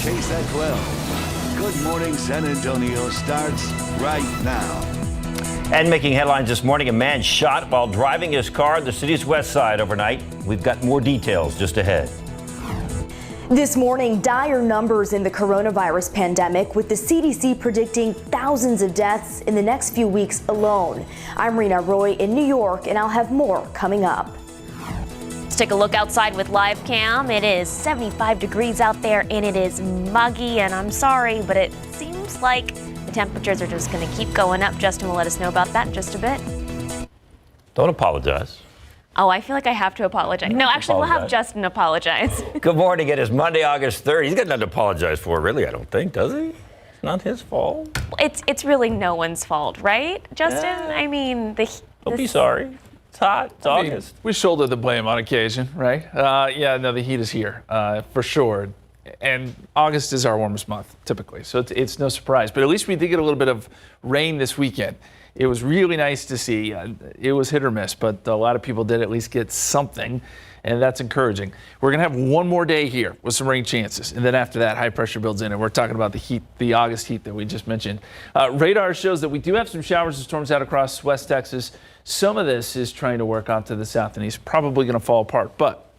KSAT 12. Good Morning San Antonio starts right now. And making headlines this morning, a man shot while driving his car on the city's west side overnight. We've got more details just ahead. This morning, dire numbers in the coronavirus pandemic, with the CDC predicting thousands of deaths in the next few weeks alone. I'm Rena Roy in New York, and I'll have more coming up. Let's take a look outside with live cam. It is 75 degrees out there and it is muggy, and I'm sorry, but it seems like the temperatures are just going to keep going up. Justin will let us know about that in just a bit. Don't apologize. Oh, I feel like I have to apologize. No, actually, we'll have Justin apologize. Good morning. It is Monday, August 3rd. He's got nothing to apologize for, really, I don't think, does he? It's not his fault. It's really no one's fault, right, Justin? Yeah. I mean, don't be sorry. It's hot. It's August. We shoulder the blame on occasion, right? The heat is here for sure. And August is our warmest month, typically, so it's no surprise. But at least we did get a little bit of rain this weekend. It was really nice to see. It was hit or miss, but a lot of people did at least get something, and that's encouraging. We're going to have one more day here with some rain chances, and then after that, high pressure builds in, and we're talking about the heat, the August heat that we just mentioned. Radar shows that we do have some showers and storms out across West Texas. Some of this is trying to work onto the south and east, probably going to fall apart, but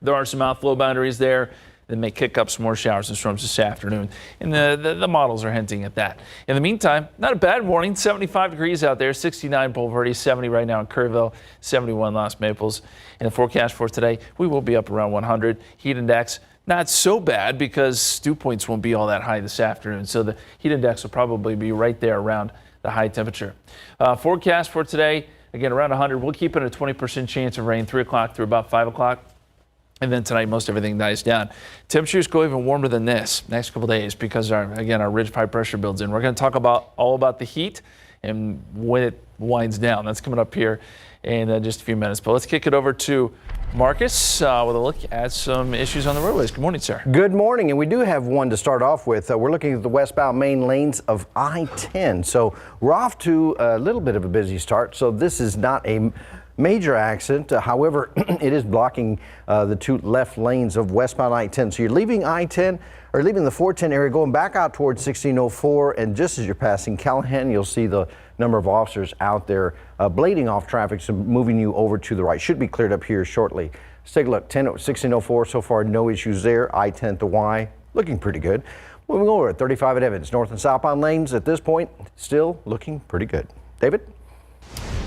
there are some outflow boundaries there that may kick up some more showers and storms this afternoon, and the models are hinting at that. In the meantime, not a bad morning. 75 degrees out there, 69 Palo Verde, 70 right now in Kerrville, 71 Los Maples. In the forecast for today, we will be up around 100. Heat index, not so bad because dew points won't be all that high this afternoon, so the heat index will probably be right there around the high temperature. Forecast for today, again, around 100. We'll keep it a 20% chance of rain 3 o'clock through about 5 o'clock. And then tonight, most everything dies down. Temperatures go even warmer than this next couple days because, our ridge high pressure builds in. We're going to talk all about the heat and when it winds down. That's coming up here in just a few minutes. But let's kick it over to Marcus with a look at some issues on the roadways. Good morning, sir. Good morning, and we do have one to start off with. We're looking at the westbound main lanes of I-10. So we're off to a little bit of a busy start. So this is not a major accident. However, it is blocking the two left lanes of westbound I-10. So you're leaving I-10 or leaving the 410 area, going back out towards 1604. And just as you're passing Callahan, you'll see the number of officers out there blading off traffic, so moving you over to the right. Should be cleared up here shortly. Let's take a look. 1604 so far, no issues there. I-10 to Y, looking pretty good. Moving over at 35 at Evans, north and southbound lanes at this point, still looking pretty good. David?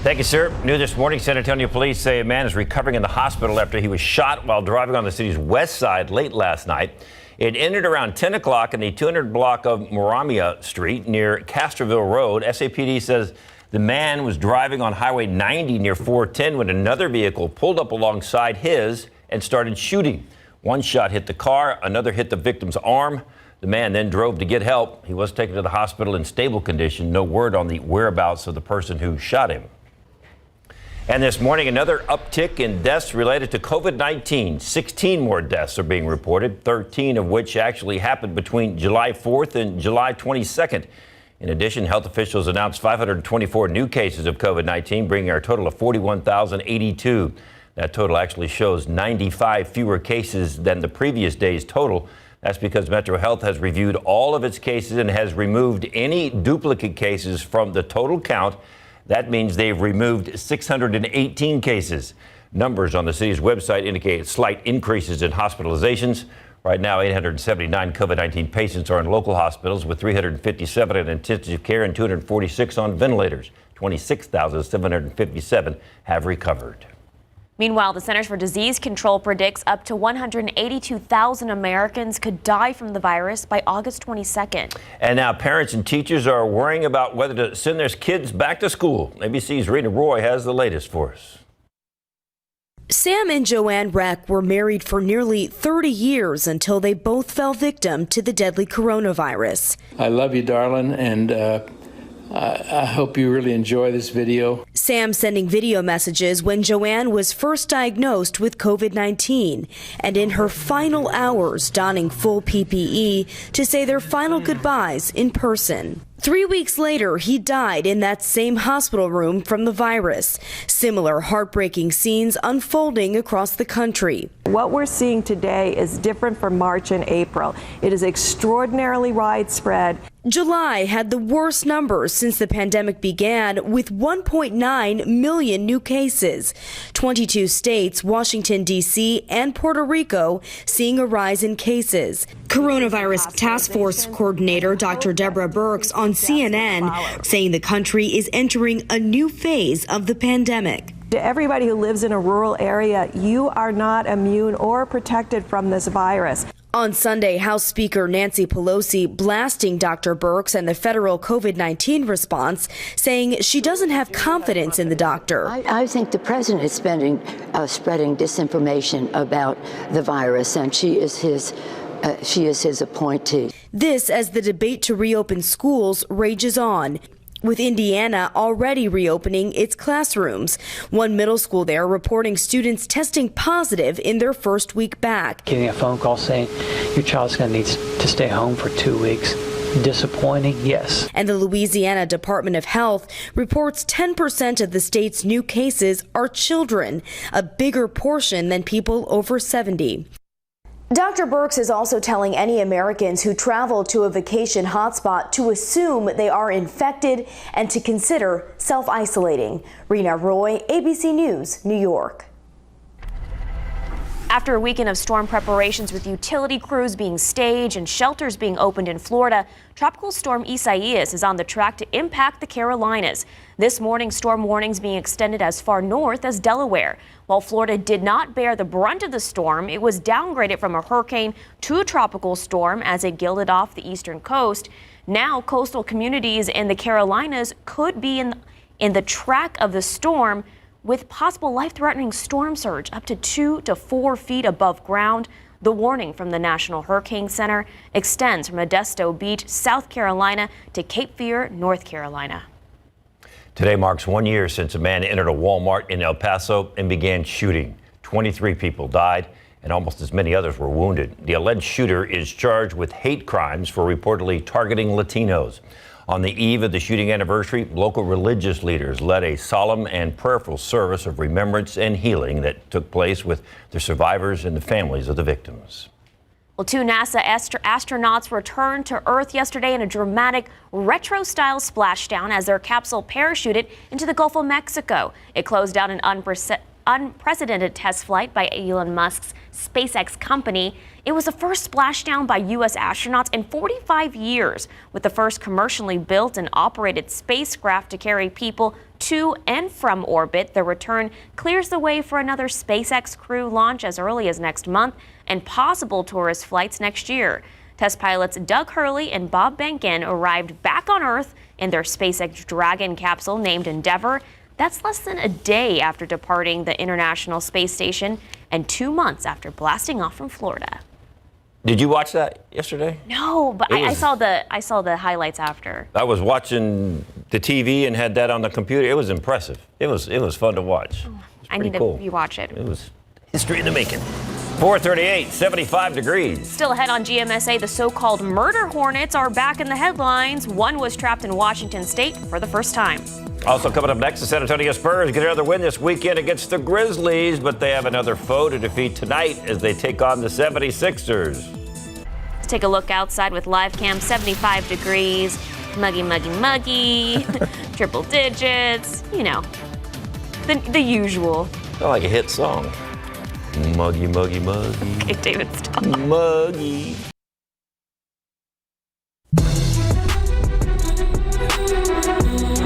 Thank you, sir. New this morning, San Antonio police say a man is recovering in the hospital after he was shot while driving on the city's west side late last night. It ended around 10 o'clock in the 200 block of Moramia Street near Castroville Road. SAPD says the man was driving on Highway 90 near 410 when another vehicle pulled up alongside his and started shooting. One shot hit the car, another hit the victim's arm. The man then drove to get help. He was taken to the hospital in stable condition. No word on the whereabouts of the person who shot him. And this morning, another uptick in deaths related to COVID-19. 16 more deaths are being reported, 13 of which actually happened between July 4th and July 22nd. In addition, health officials announced 524 new cases of COVID-19, bringing our total to 41,082. That total actually shows 95 fewer cases than the previous day's total. That's because Metro Health has reviewed all of its cases and has removed any duplicate cases from the total count. That means they've removed 618 cases. Numbers on the city's website indicate slight increases in hospitalizations. Right now, 879 COVID-19 patients are in local hospitals, with 357 in intensive care and 246 on ventilators. 26,757 have recovered. Meanwhile, the Centers for Disease Control predicts up to 182,000 Americans could die from the virus by August 22nd. And now parents and teachers are worrying about whether to send their kids back to school. ABC's Rena Roy has the latest for us. Sam and Joanne Reck were married for nearly 30 years until they both fell victim to the deadly coronavirus. I love you, darling, and I hope you really enjoy this video. Sam sending video messages when Joanne was first diagnosed with COVID-19 and in her final hours donning full PPE to say their final goodbyes in person. 3 weeks later, he died in that same hospital room from the virus. Similar heartbreaking scenes unfolding across the country. What we're seeing today is different from March and April. It is extraordinarily widespread. July had the worst numbers since the pandemic began, with 1.9 million new cases. 22 states, Washington, D.C., and Puerto Rico seeing a rise in cases. Coronavirus Task Force Coordinator Dr. Deborah Birx on CNN saying the country is entering a new phase of the pandemic. To everybody who lives in a rural area, you are not immune or protected from this virus. On Sunday, House Speaker Nancy Pelosi blasting Dr. Birx and the federal COVID-19 response, saying she doesn't have confidence in the doctor. I think the president is spreading disinformation about the virus, and she is his appointee. This as the debate to reopen schools rages on, with Indiana already reopening its classrooms. One middle school there reporting students testing positive in their first week back. Getting a phone call saying your child's going to need to stay home for 2 weeks. Disappointing, yes. And the Louisiana Department of Health reports 10% of the state's new cases are children, a bigger portion than people over 70. Dr. Birx is also telling any Americans who travel to a vacation hotspot to assume they are infected and to consider self-isolating. Rena Roy, ABC News, New York. After a weekend of storm preparations with utility crews being staged and shelters being opened in Florida, Tropical Storm Isaias is on the track to impact the Carolinas. This morning, storm warnings being extended as far north as Delaware. While Florida did not bear the brunt of the storm, it was downgraded from a hurricane to a tropical storm as it gilded off the eastern coast. Now, coastal communities in the Carolinas could be in the track of the storm, with possible life-threatening storm surge up to 2 to 4 feet above ground. The warning from the National Hurricane Center extends from Modesto Beach, South Carolina, to Cape Fear, North Carolina. Today marks 1 year since a man entered a Walmart in El Paso and began shooting. 23 people died and almost as many others were wounded. The alleged shooter is charged with hate crimes for reportedly targeting Latinos. On the eve of the shooting anniversary, local religious leaders led a solemn and prayerful service of remembrance and healing that took place with the survivors and the families of the victims. Well, 2 NASA astronauts returned to Earth yesterday in a dramatic retro-style splashdown as their capsule parachuted into the Gulf of Mexico. It closed out an unprecedented test flight by Elon Musk's SpaceX company. It was the first splashdown by U.S. astronauts in 45 years, with the first commercially built and operated spacecraft to carry people to and from orbit. The return clears the way for another SpaceX crew launch as early as next month and possible tourist flights next year. Test pilots Doug Hurley and Bob Behnken arrived back on Earth in their SpaceX Dragon capsule named Endeavour. That's less than a day after departing the International Space Station and 2 months after blasting off from Florida. Did you watch that yesterday? No, but I saw the highlights after. I was watching the TV and had that on the computer. It was impressive. It was fun to watch. I need to rewatch it. It was history in the making. 438, 75 degrees. Still ahead on GMSA, the so-called murder hornets are back in the headlines. One was trapped in Washington State for the first time. Also coming up next, the San Antonio Spurs get another win this weekend against the Grizzlies, but they have another foe to defeat tonight as they take on the 76ers. Let's take a look outside with live cam. 75 degrees, muggy, muggy, muggy, triple digits, you know, the usual. Sound like a hit song. Muggy, muggy, muggy. Okay, David, stop. Muggy.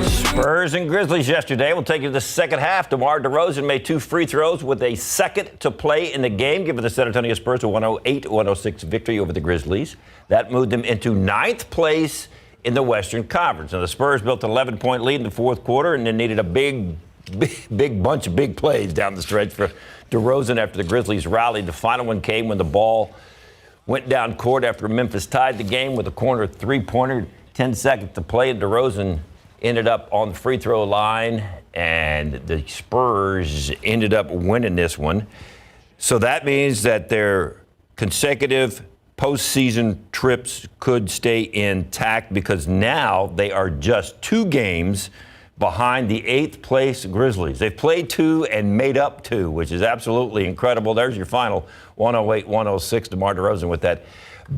Spurs and Grizzlies yesterday. We'll take you to the second half. DeMar DeRozan made 2 free throws with a second to play in the game, giving the San Antonio Spurs a 108-106 victory over the Grizzlies. That moved them into 9th place in the Western Conference. Now, the Spurs built an 11-point lead in the fourth quarter and then needed a big bunch of big plays down the stretch for DeRozan after the Grizzlies rallied. The final one came when the ball went down court after Memphis tied the game with a corner three-pointer, 10 seconds to play. DeRozan ended up on the free throw line, and the Spurs ended up winning this one. So that means that their consecutive postseason trips could stay intact because now they are just 2 games behind the 8th place Grizzlies. They've played 2 and made up 2, which is absolutely incredible. There's your final 108-106. DeMar DeRozan with that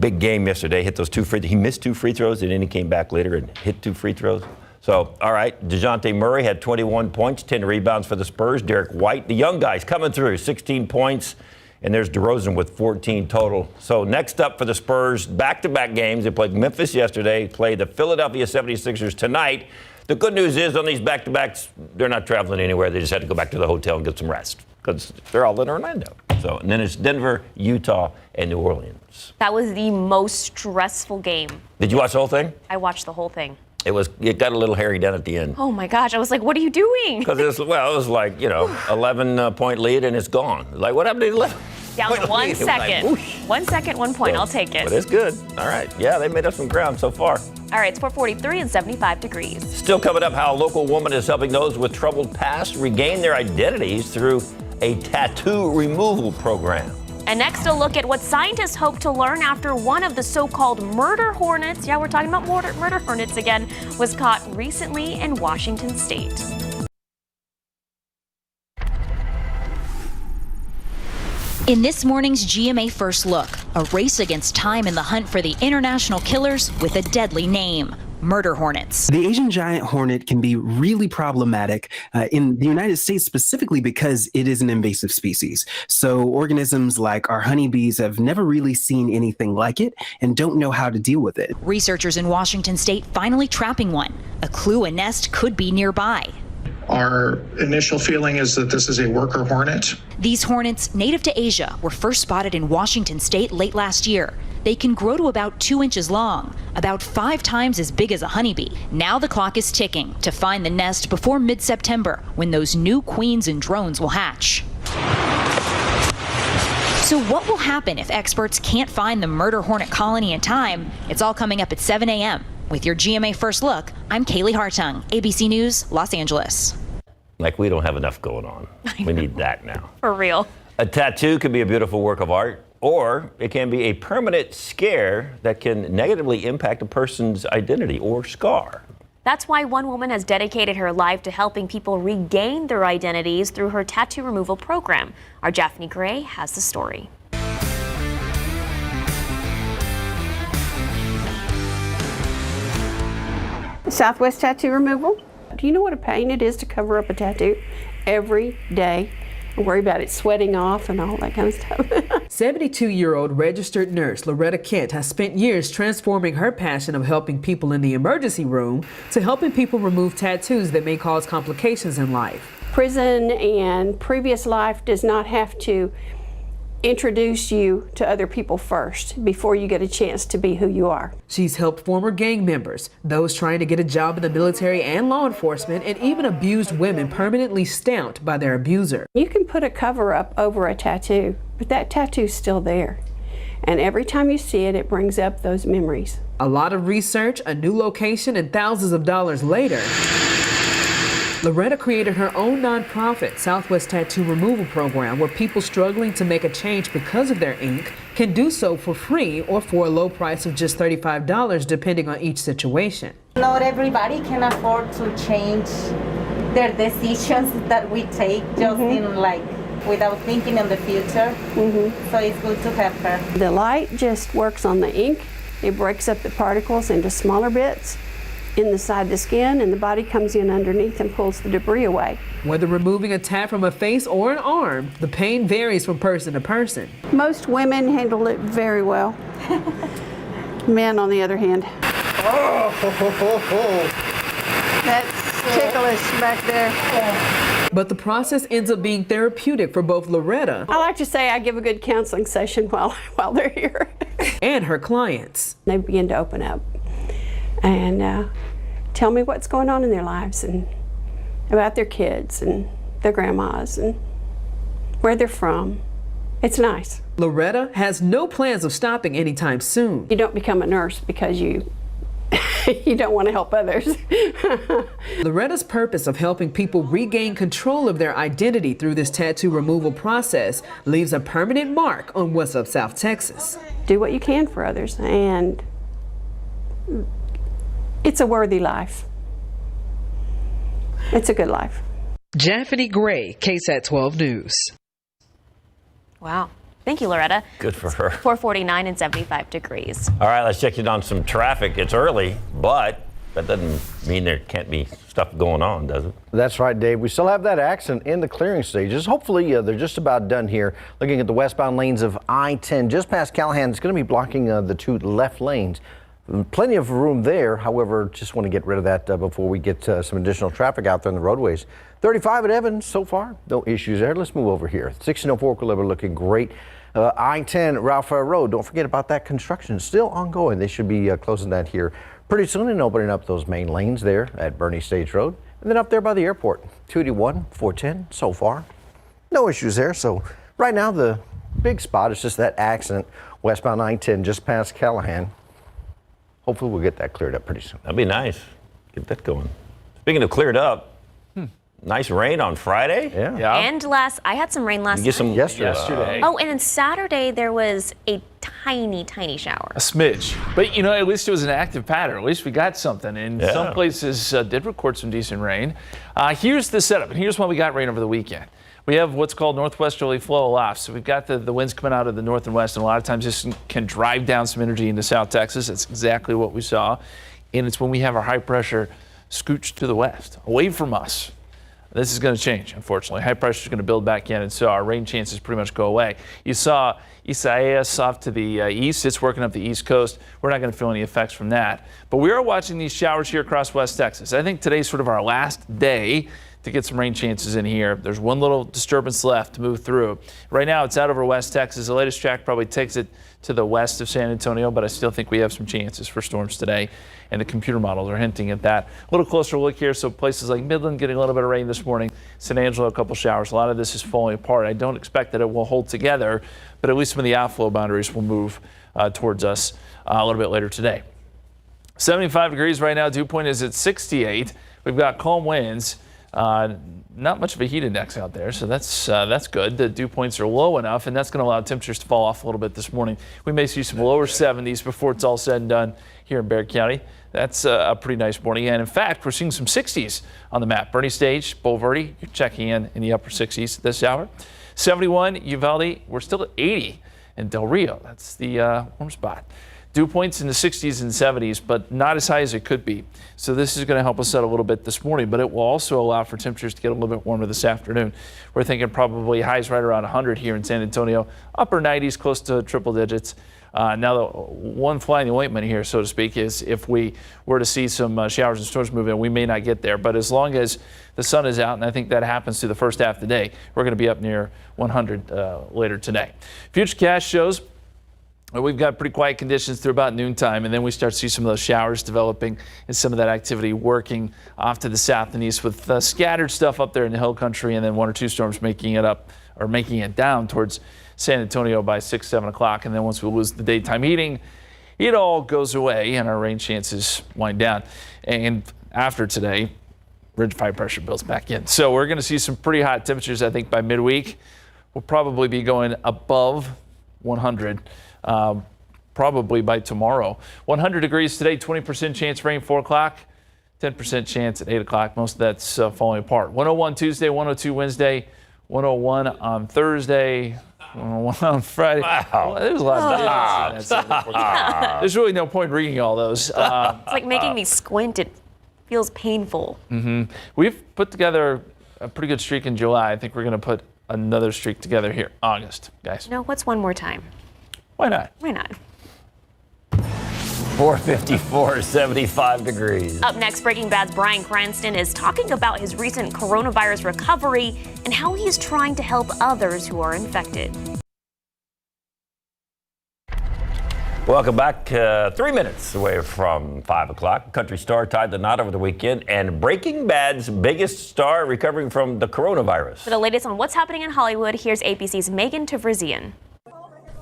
big game yesterday. Hit those 2 free throws. He missed 2 free throws and then he came back later and hit 2 free throws. So, all right, DeJounte Murray had 21 points, 10 rebounds for the Spurs. Derek White, the young guys coming through, 16 points. And there's DeRozan with 14 total. So next up for the Spurs, back-to-back games. They played Memphis yesterday, played the Philadelphia 76ers tonight. The good news is on these back-to-backs, they're not traveling anywhere. They just had to go back to the hotel and get some rest because they're all in Orlando. So, and then it's Denver, Utah, and New Orleans. That was the most stressful game. Did you watch the whole thing? I watched the whole thing. It got a little hairy down at the end. Oh my gosh, I was like, what are you doing? Because it was like, 11-point lead and it's gone. Like, what happened to 11? Down to 1 second. Like, 1 second, 1 point. So, I'll take it. But it's good. All right. Yeah, they made up some ground so far. All right, it's 4:43 and 75 degrees. Still coming up, how a local woman is helping those with troubled past regain their identities through a tattoo removal program. And next, a look at what scientists hope to learn after one of the so-called murder hornets, yeah, we're talking about murder hornets again, was caught recently in Washington state. In this morning's GMA First Look, a race against time in the hunt for the international killers with a deadly name. Murder hornets. The Asian giant hornet can be really problematic in the United States specifically because it is an invasive species. So organisms like our honeybees have never really seen anything like it and don't know how to deal with it. Researchers in Washington state finally trapping one. A clue a nest could be nearby. Our initial feeling is that this is a worker hornet. These hornets, native to Asia, were first spotted in Washington state late last year. They can grow to about 2 inches long, about 5 times as big as a honeybee. Now the clock is ticking to find the nest before mid-September, when those new queens and drones will hatch. So what will happen if experts can't find the murder hornet colony in time? It's all coming up at 7 a.m. With your GMA First Look, I'm Kaylee Hartung, ABC News, Los Angeles. Like we don't have enough going on. We need that now. For real. A tattoo can be a beautiful work of art, or it can be a permanent scare that can negatively impact a person's identity or scar. That's why one woman has dedicated her life to helping people regain their identities through her tattoo removal program. Our Japhanie Gray has the story. Southwest Tattoo Removal. Do you know what a pain it is to cover up a tattoo every day and worry about it sweating off and all that kind of stuff? 72-year-old registered nurse Loretta Kent has spent years transforming her passion of helping people in the emergency room to helping people remove tattoos that may cause complications in life. Prison and previous life does not have to introduce you to other people first before you get a chance to be who you are. She's helped former gang members, those trying to get a job in the military and law enforcement, and even abused women permanently stamped by their abuser. You can put a cover up over a tattoo, but that tattoo's still there. And every time you see it, it brings up those memories. A lot of research, a new location, and thousands of dollars later, Loretta created her own nonprofit, Southwest Tattoo Removal Program, where people struggling to make a change because of their ink can do so for free or for a low price of just $35, depending on each situation. Not everybody can afford to change their decisions that we take just without thinking in the future. So it's good to have her. The light just works on the ink. It breaks up the particles into smaller bits inside the skin, and the body comes in underneath and pulls the debris away. Whether removing a tat from a face or an arm, the pain varies from person to person. Most women handle it very well. Men, on the other hand. That's ticklish back there. But the process ends up being therapeutic for both Loretta. I like to say I give a good counseling session while they're here. And her clients. They begin to open up and tell me what's going on in their lives and about their kids and their grandmas and where they're from. It's nice. Loretta has no plans of stopping anytime soon. You don't become a nurse because you you don't want to help others. Loretta's purpose of helping people regain control of their identity through this tattoo removal process leaves a permanent mark on what's up South Texas. Do what you can for others, and it's a worthy life. It's a good life. Japhanie Gray, KSAT 12 News. Wow. Thank you, Loretta. Good for her. 449 and 75 degrees. All right, let's check in on some traffic. It's early, but that doesn't mean there can't be stuff going on, does it? That's right, Dave. We still have that accident in the clearing stages. Hopefully, they're just about done here. Looking at the westbound lanes of I-10, just past Callahan, it's going to be blocking the two left lanes. Plenty of room there. However, just want to get rid of that before we get some additional traffic out there on the roadways. 35 at Evans so far, no issues there. Let's move over here. 1604 Equilibrium looking great. I-10 Wildfire Road, don't forget about that construction. Still ongoing. They should be closing that here pretty soon and opening up those main lanes there at Bernie Stage Road. And then up there by the airport, 281, 410 so far. No issues there. So right now the big spot is just that accident westbound I-10 just past Callahan. Hopefully we'll get that cleared up pretty soon. That'd be nice. Get that going. Speaking of cleared up, nice rain on Friday. Yeah. And I had some rain last You get some night. Yesterday. Oh, and then Saturday there was a tiny shower. A smidge. But, at least it was an active pattern. At least we got something. And some places did record some decent rain. Here's the setup, and here's why we got rain over the weekend. We have what's called northwesterly flow aloft. So we've got the winds coming out of the north and west, and a lot of times this can drive down some energy into South Texas. That's exactly what we saw. And it's when we have our high pressure scooched to the west, away from us. This is going to change, unfortunately. High pressure is going to build back in, and so our rain chances pretty much go away. You saw Isaias off to the east. It's working up the east coast. We're not going to feel any effects from that. But we are watching these showers here across West Texas. I think today's sort of our last day to get some rain chances in here. There's one little disturbance left to move through. Right now, it's out over West Texas. The latest track probably takes it to the west of San Antonio, but I still think we have some chances for storms today, and the computer models are hinting at that. A little closer look here, so places like Midland getting a little bit of rain this morning, San Angelo a couple showers. A lot of this is falling apart. I don't expect that it will hold together, but at least some of the outflow boundaries will move towards us a little bit later today. 75 degrees right now. Dew point is at 68. We've got calm winds. Not much of a heat index out there, so that's good. The dew points are low enough, and that's going to allow temperatures to fall off a little bit this morning. We may see some lower 70s before it's all said and done here in Bexar County. That's a pretty nice morning, and in fact, we're seeing some 60s on the map. Bernie Stage, Boulevardy, you're checking in the upper 60s this hour. 71, Uvalde, we're still at 80 in Del Rio. That's the warm spot. Dew points in the 60s and 70s, but not as high as it could be. So this is going to help us out a little bit this morning, but it will also allow for temperatures to get a little bit warmer this afternoon. We're thinking probably highs right around 100 here in San Antonio, upper 90s, close to triple digits. Now, the one fly in the ointment here, so to speak, is if we were to see some showers and storms move in, we may not get there. But as long as the sun is out, and I think that happens through the first half of the day, we're going to be up near 100 later today. Futurecast shows we've got pretty quiet conditions through about noontime, and then we start to see some of those showers developing and some of that activity working off to the south and east with scattered stuff up there in the hill country, and then one or two storms making it down towards San Antonio by 6, 7 o'clock. And then once we lose the daytime heating, it all goes away and our rain chances wind down. And after today, ridge high pressure builds back in. So we're going to see some pretty hot temperatures. I think by midweek, we'll probably be going above 100. Probably by tomorrow. 100 degrees today, 20% chance rain 4 o'clock, 10% chance at 8 o'clock. Most of that's falling apart. 101 Tuesday, 102 Wednesday, 101 on Thursday, 101 on Friday. Wow. Well, there's a lot of days. There's really no point reading all those. It's like making me squint. It feels painful. We've put together a pretty good streak in July. I think we're going to put another streak together here, August, guys. No, what's one more time? Why not? Why not? 454, 75 degrees. Up next, Breaking Bad's Bryan Cranston is talking about his recent coronavirus recovery and how he is trying to help others who are infected. Welcome back. 3 minutes away from 5 o'clock. Country star tied the knot over the weekend, and Breaking Bad's biggest star recovering from the coronavirus. For the latest on what's happening in Hollywood, here's ABC's Megan Tavrizian.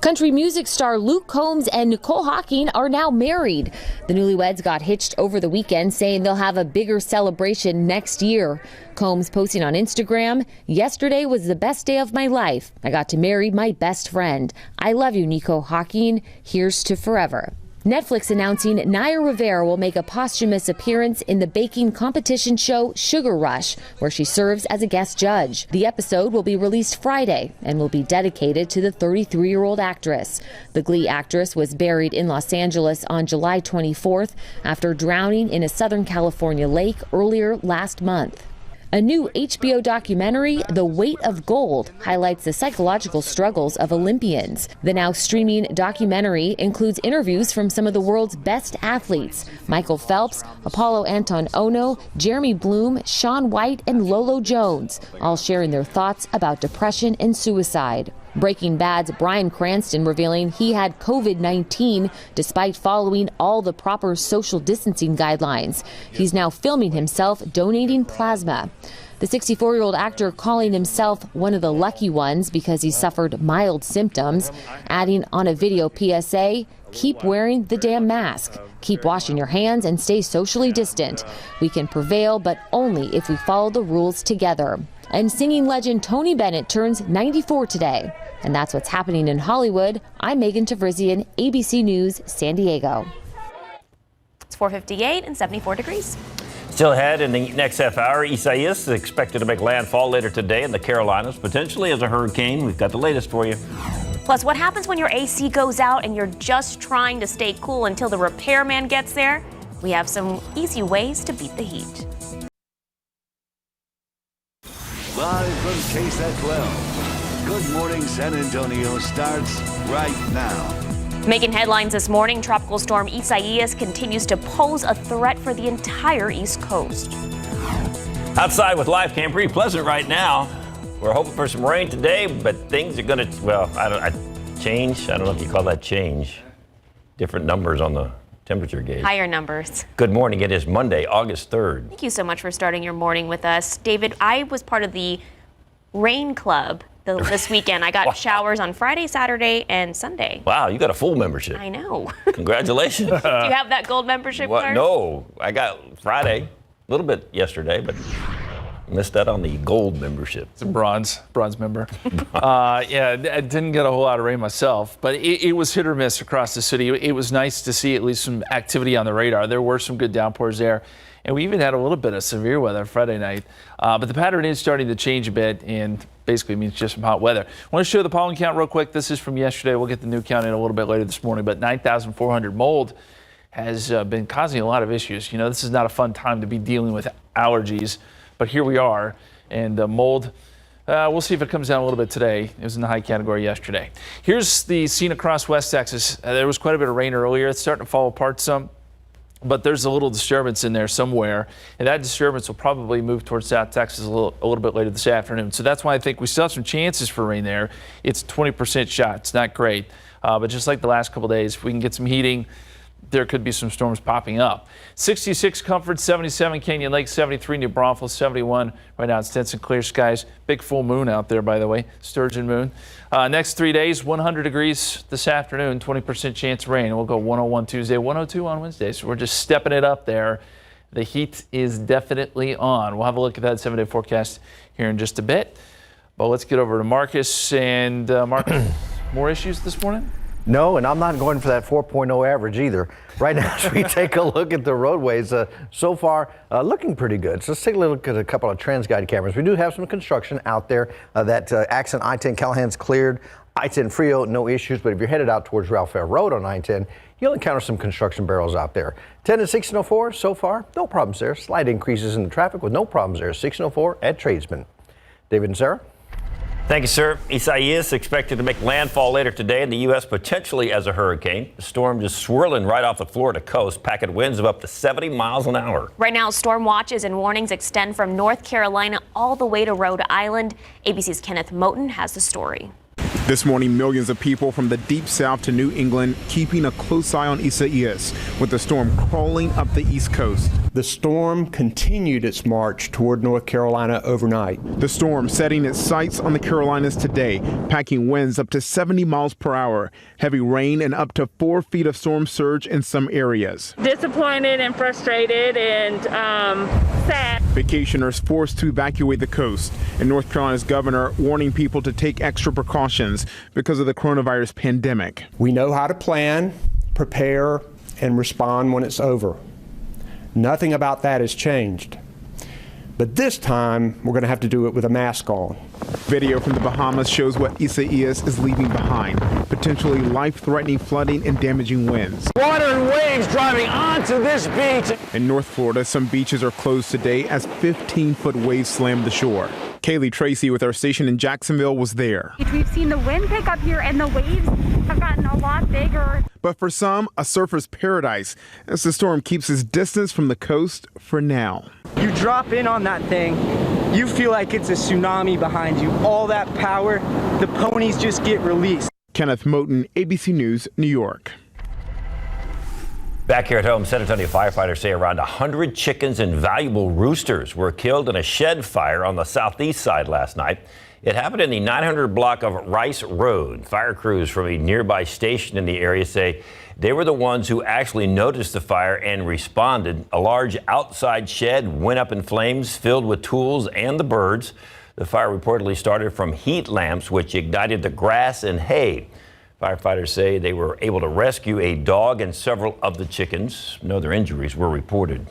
Country music star Luke Combs and Nicole Hawking are now married. The newlyweds got hitched over the weekend, saying they'll have a bigger celebration next year. Combs posting on Instagram, "Yesterday was the best day of my life. I got to marry my best friend. I love you, Nico Hawking. Here's to forever." Netflix announcing Naya Rivera will make a posthumous appearance in the baking competition show Sugar Rush, where she serves as a guest judge. The episode will be released Friday and will be dedicated to the 33-year-old actress. The Glee actress was buried in Los Angeles on July 24th after drowning in a Southern California lake earlier last month. A new HBO documentary, The Weight of Gold, highlights the psychological struggles of Olympians. The now streaming documentary includes interviews from some of the world's best athletes: Michael Phelps, Apollo Anton Ono, Jeremy Bloom, Shaun White, and Lolo Jones, all sharing their thoughts about depression and suicide. Breaking Bad's Bryan Cranston revealing he had COVID-19 despite following all the proper social distancing guidelines. He's now filming himself donating plasma. The 64-year-old actor calling himself one of the lucky ones because he suffered mild symptoms, adding on a video PSA, "Keep wearing the damn mask. Keep washing your hands and stay socially distant. We can prevail, but only if we follow the rules together." And singing legend Tony Bennett turns 94 today. And that's what's happening in Hollywood. I'm Megan Tavrizian, ABC News, San Diego. It's 4:58 and 74 degrees. Still ahead in the next half hour, Isaias is expected to make landfall later today in the Carolinas, potentially as a hurricane. We've got the latest for you. Plus, what happens when your AC goes out and you're just trying to stay cool until the repairman gets there? We have some easy ways to beat the heat. Live from KSAT 12. Good Morning San Antonio starts right now. Making headlines this morning, Tropical Storm Isaias continues to pose a threat for the entire East Coast. Outside with live cam, pretty pleasant right now. We're hoping for some rain today, but things are going to, change. I don't know if you call that change. Different numbers on the temperature gauge. Higher numbers. Good morning. It is Monday, August 3rd. Thank you so much for starting your morning with us. David, I was part of the Rain Club this weekend. I got showers on Friday, Saturday, and Sunday. Wow, you got a full membership. I know. Congratulations. Do you have that gold membership card? No, I got Friday, a little bit yesterday, but missed that on the gold membership. It's a bronze member. I didn't get a whole lot of rain myself, but it was hit or miss across the city. It was nice to see at least some activity on the radar. There were some good downpours there, and we even had a little bit of severe weather Friday night. But the pattern is starting to change a bit, and basically means just some hot weather. I want to show the pollen count real quick. This is from yesterday. We'll get the new count in a little bit later this morning, but 9,400. Mold has been causing a lot of issues. You know, this is not a fun time to be dealing with allergies, but here we are, and mold, we'll see if it comes down a little bit today. It was in the high category yesterday. Here's the scene across West Texas. There was quite a bit of rain earlier. It's starting to fall apart some, but there's a little disturbance in there somewhere, and that disturbance will probably move towards South Texas a little bit later this afternoon. So that's why I think we still have some chances for rain there. It's a 20% shot. It's not great, but just like the last couple days, if we can get some heating, there could be some storms popping up. 66 Comfort, 77 Canyon Lake, 73 New Braunfels, 71 right now in Stinson, clear skies. Big full moon out there, by the way, sturgeon moon. Next 3 days, 100 degrees this afternoon, 20% chance of rain. We'll go 101 Tuesday, 102 on Wednesday. So we're just stepping it up there. The heat is definitely on. We'll have a look at that 7-day forecast here in just a bit. But let's get over to Marcus. And Marcus, more issues this morning? No, and I'm not going for that 4.0 average either. Right now, as we take a look at the roadways, so far looking pretty good. So let's take a look at a couple of TransGuide cameras. We do have some construction out there. That accident I-10 Callahan's cleared. I-10 Frio, no issues. But if you're headed out towards Ralph Fair Road on I-10, you'll encounter some construction barrels out there. 10 and 1604 so far, no problems there. Slight increases in the traffic with no problems there. 1604 at Tradesman. David and Sarah? Thank you, sir. Isaias expected to make landfall later today in the U.S., potentially as a hurricane. The storm just swirling right off the Florida coast, packing winds of up to 70 miles an hour. Right now, storm watches and warnings extend from North Carolina all the way to Rhode Island. ABC's Kenneth Moten has the story. This morning, millions of people from the deep south to New England keeping a close eye on Isaias, with the storm crawling up the east coast. The storm continued its march toward North Carolina overnight. The storm setting its sights on the Carolinas today, packing winds up to 70 miles per hour, heavy rain, and up to 4 feet of storm surge in some areas. Disappointed and frustrated and sad. Vacationers forced to evacuate the coast, and North Carolina's governor warning people to take extra precautions because of the coronavirus pandemic. We know how to plan, prepare, and respond when it's over. Nothing about that has changed. But this time, we're going to have to do it with a mask on. Video from the Bahamas shows what Isaias is leaving behind, potentially life-threatening flooding and damaging winds. Water and waves driving onto this beach. In North Florida, some beaches are closed today as 15-foot waves slammed the shore. Kaylee Tracy with our station in Jacksonville was there. We've seen the wind pick up here and the waves have gotten a lot bigger. But for some, a surfer's paradise as the storm keeps its distance from the coast for now. You drop in on that thing, you feel like it's a tsunami behind you. All that power, the ponies just get released. Kenneth Moten, ABC News, New York. Back here at home, San Antonio firefighters say around 100 chickens and valuable roosters were killed in a shed fire on the southeast side last night. It happened in the 900 block of Rice Road. Fire crews from a nearby station in the area say they were the ones who actually noticed the fire and responded. A large outside shed went up in flames, filled with tools and the birds. The fire reportedly started from heat lamps, which ignited the grass and hay. Firefighters say they were able to rescue a dog and several of the chickens. No other injuries were reported.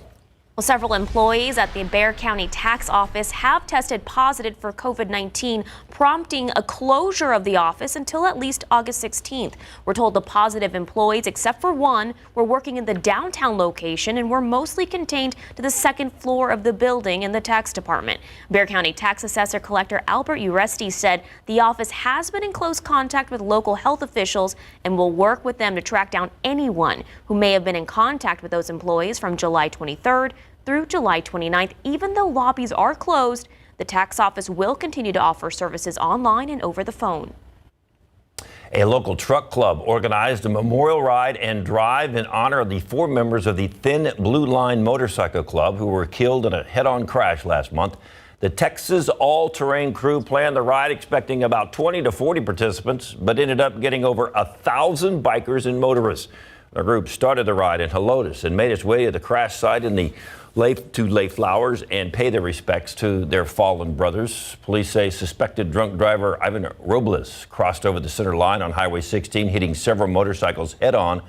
Well, several employees at the Bexar County Tax Office have tested positive for COVID-19, prompting a closure of the office until at least August 16th. We're told the positive employees, except for one, were working in the downtown location and were mostly contained to the second floor of the building in the tax department. Bexar County Tax Assessor Collector Albert Uresti said the office has been in close contact with local health officials and will work with them to track down anyone who may have been in contact with those employees from July 23rd through July 29th. Even though lobbies are closed, the tax office will continue to offer services online and over the phone. A local truck club organized a memorial ride and drive in honor of the 4 members of the Thin Blue Line Motorcycle Club who were killed in a head-on crash last month. The Texas all-terrain crew planned the ride expecting about 20 to 40 participants, but ended up getting over 1,000 bikers and motorists. The group started the ride in Helotes and made its way to the crash site in the to lay flowers and pay their respects to their fallen brothers. Police say suspected drunk driver Ivan Robles crossed over the center line on Highway 16, hitting several motorcycles head-on.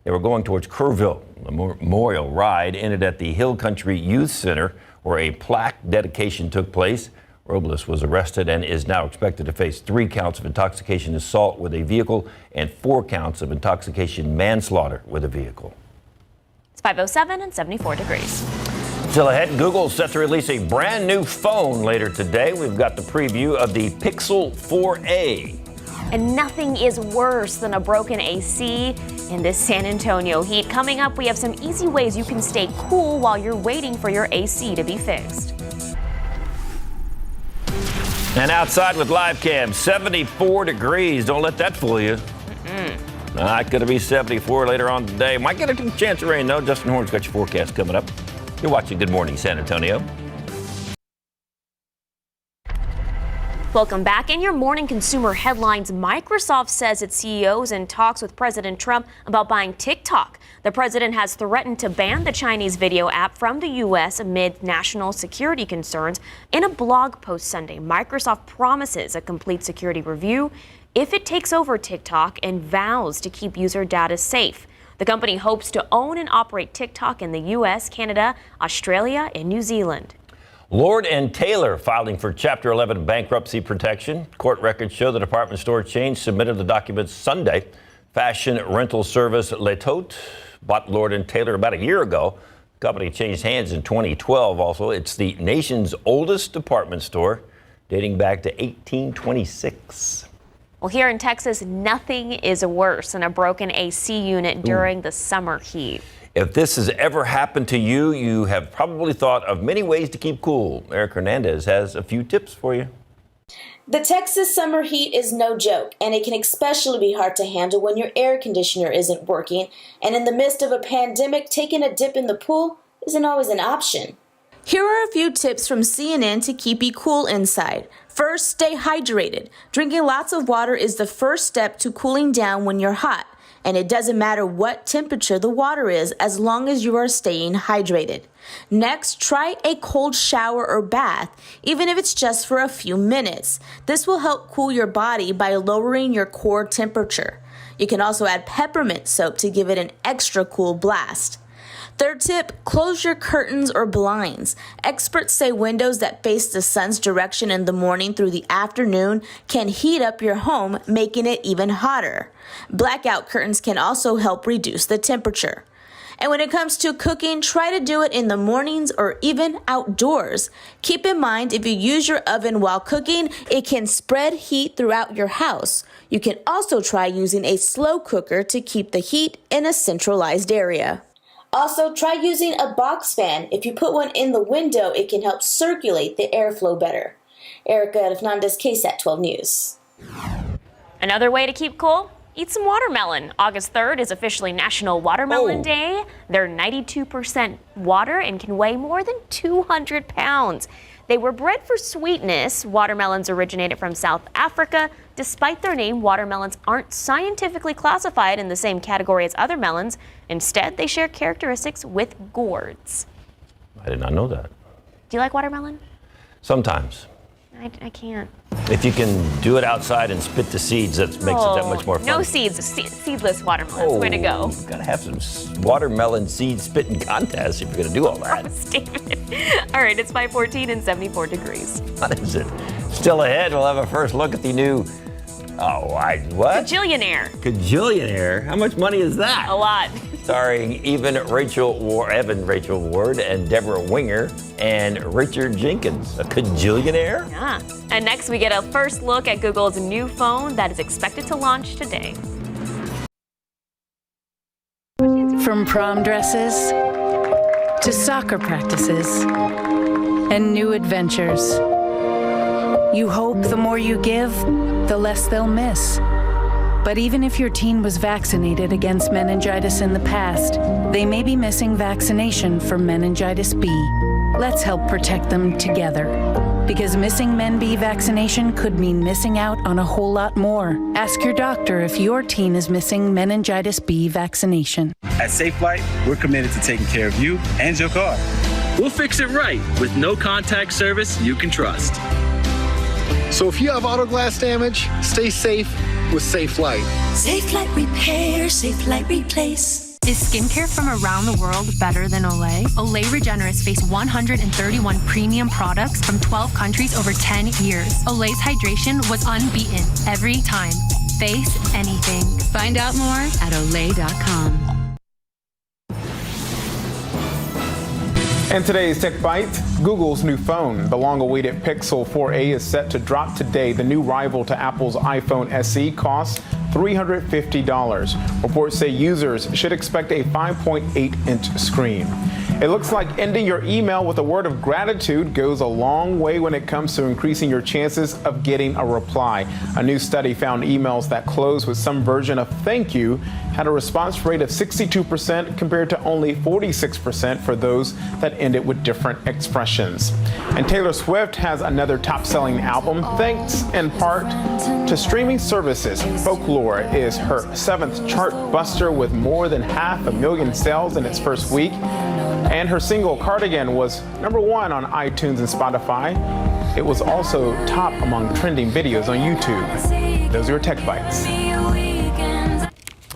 They were going towards Kerrville. The memorial ride ended at the Hill Country Youth Center, where a plaque dedication took place. Robles was arrested and is now expected to face 3 counts of intoxication assault with a vehicle and 4 counts of intoxication manslaughter with a vehicle. It's 5:07 and 74 degrees. Still ahead, Google's set to release a brand new phone later today. We've got the preview of the Pixel 4a. And nothing is worse than a broken AC in this San Antonio heat. Coming up, we have some easy ways you can stay cool while you're waiting for your AC to be fixed. And outside with live cam, 74 degrees. Don't let that fool you. Not going to be 74 later on today. Might get a chance of rain, though. Justin Horn's got your forecast coming up. You're watching Good Morning San Antonio. Welcome back. In your morning consumer headlines, Microsoft says its CEO is in talks with President Trump about buying TikTok. The president has threatened to ban the Chinese video app from the U.S. amid national security concerns. In a blog post Sunday, Microsoft promises a complete security review if it takes over TikTok and vows to keep user data safe. The company hopes to own and operate TikTok in the U.S., Canada, Australia, and New Zealand. Lord & Taylor filing for Chapter 11 bankruptcy protection. Court records show the department store chain submitted the documents Sunday. Fashion rental service Le Tote bought Lord & Taylor about a year ago. The company changed hands in 2012 also. It's the nation's oldest department store, dating back to 1826. Well, here in Texas, nothing is worse than a broken AC unit during the summer heat. If this has ever happened to you, you have probably thought of many ways to keep cool. Eric Hernandez has a few tips for you. The Texas summer heat is no joke, and it can especially be hard to handle when your air conditioner isn't working, and in the midst of a pandemic, taking a dip in the pool isn't always an option. Here are a few tips from CNN to keep you cool inside. First, stay hydrated. Drinking lots of water is the first step to cooling down when you're hot, and it doesn't matter what temperature the water is as long as you are staying hydrated. Next, try a cold shower or bath, even if it's just for a few minutes. This will help cool your body by lowering your core temperature. You can also add peppermint soap to give it an extra cool blast. Third tip, close your curtains or blinds. Experts say windows that face the sun's direction in the morning through the afternoon can heat up your home, making it even hotter. Blackout curtains can also help reduce the temperature. And when it comes to cooking, try to do it in the mornings or even outdoors. Keep in mind, if you use your oven while cooking, it can spread heat throughout your house. You can also try using a slow cooker to keep the heat in a centralized area. Also, try using a box fan. If you put one in the window, it can help circulate the airflow better. Erica Fernandez, KSAT 12 News. Another way to keep cool? Eat some watermelon. August 3rd is officially National Watermelon Day. They're 92% water and can weigh more than 200 pounds. They were bred for sweetness. Watermelons originated from South Africa. Despite their name, watermelons aren't scientifically classified in the same category as other melons. Instead, they share characteristics with gourds. I did not know that. Do you like watermelon? Sometimes. I can't. If you can do it outside and spit the seeds, that makes it that much more fun. No seeds, seedless watermelons. Way to go. You've got to have some watermelon seed spitting contests if you're going to do all that. David. All right, it's 5:14 and 74 degrees. What is it? Still ahead, we'll have a first look at the new, what? Kajillionaire. How much money is that? A lot. Starring Evan Rachel Ward and Deborah Winger and Richard Jenkins. A kajillionaire? Yeah. And next we get a first look at Google's new phone that is expected to launch today. From prom dresses to soccer practices and new adventures. You hope the more you give, the less they'll miss. But even if your teen was vaccinated against meningitis in the past, they may be missing vaccination for meningitis B. Let's help protect them together. Because missing Men B vaccination could mean missing out on a whole lot more. Ask your doctor if your teen is missing meningitis B vaccination. At SafeFlight, we're committed to taking care of you and your car. We'll fix it right with no contact service you can trust. So if you have auto glass damage, stay safe with SafeFlight. SafeFlight Repair, SafeFlight Replace. Is skincare from around the world better than Olay? Olay Regenerist faced 131 premium products from 12 countries over 10 years. Olay's hydration was unbeaten every time. Face anything. Find out more at Olay.com. And today's Tech Bite, Google's new phone. The long-awaited Pixel 4a is set to drop today. The new rival to Apple's iPhone SE costs $350. Reports say users should expect a 5.8-inch screen. It looks like ending your email with a word of gratitude goes a long way when it comes to increasing your chances of getting a reply. A new study found emails that close with some version of thank you had a response rate of 62% compared to only 46% for those that ended with different expressions. And Taylor Swift has another top-selling album thanks in part to streaming services. Folklore is her 7th chart buster with more than 500,000 sales in its first week. And her single Cardigan was #1 on iTunes and Spotify. It was also top among trending videos on YouTube. Those are your Tech Bites.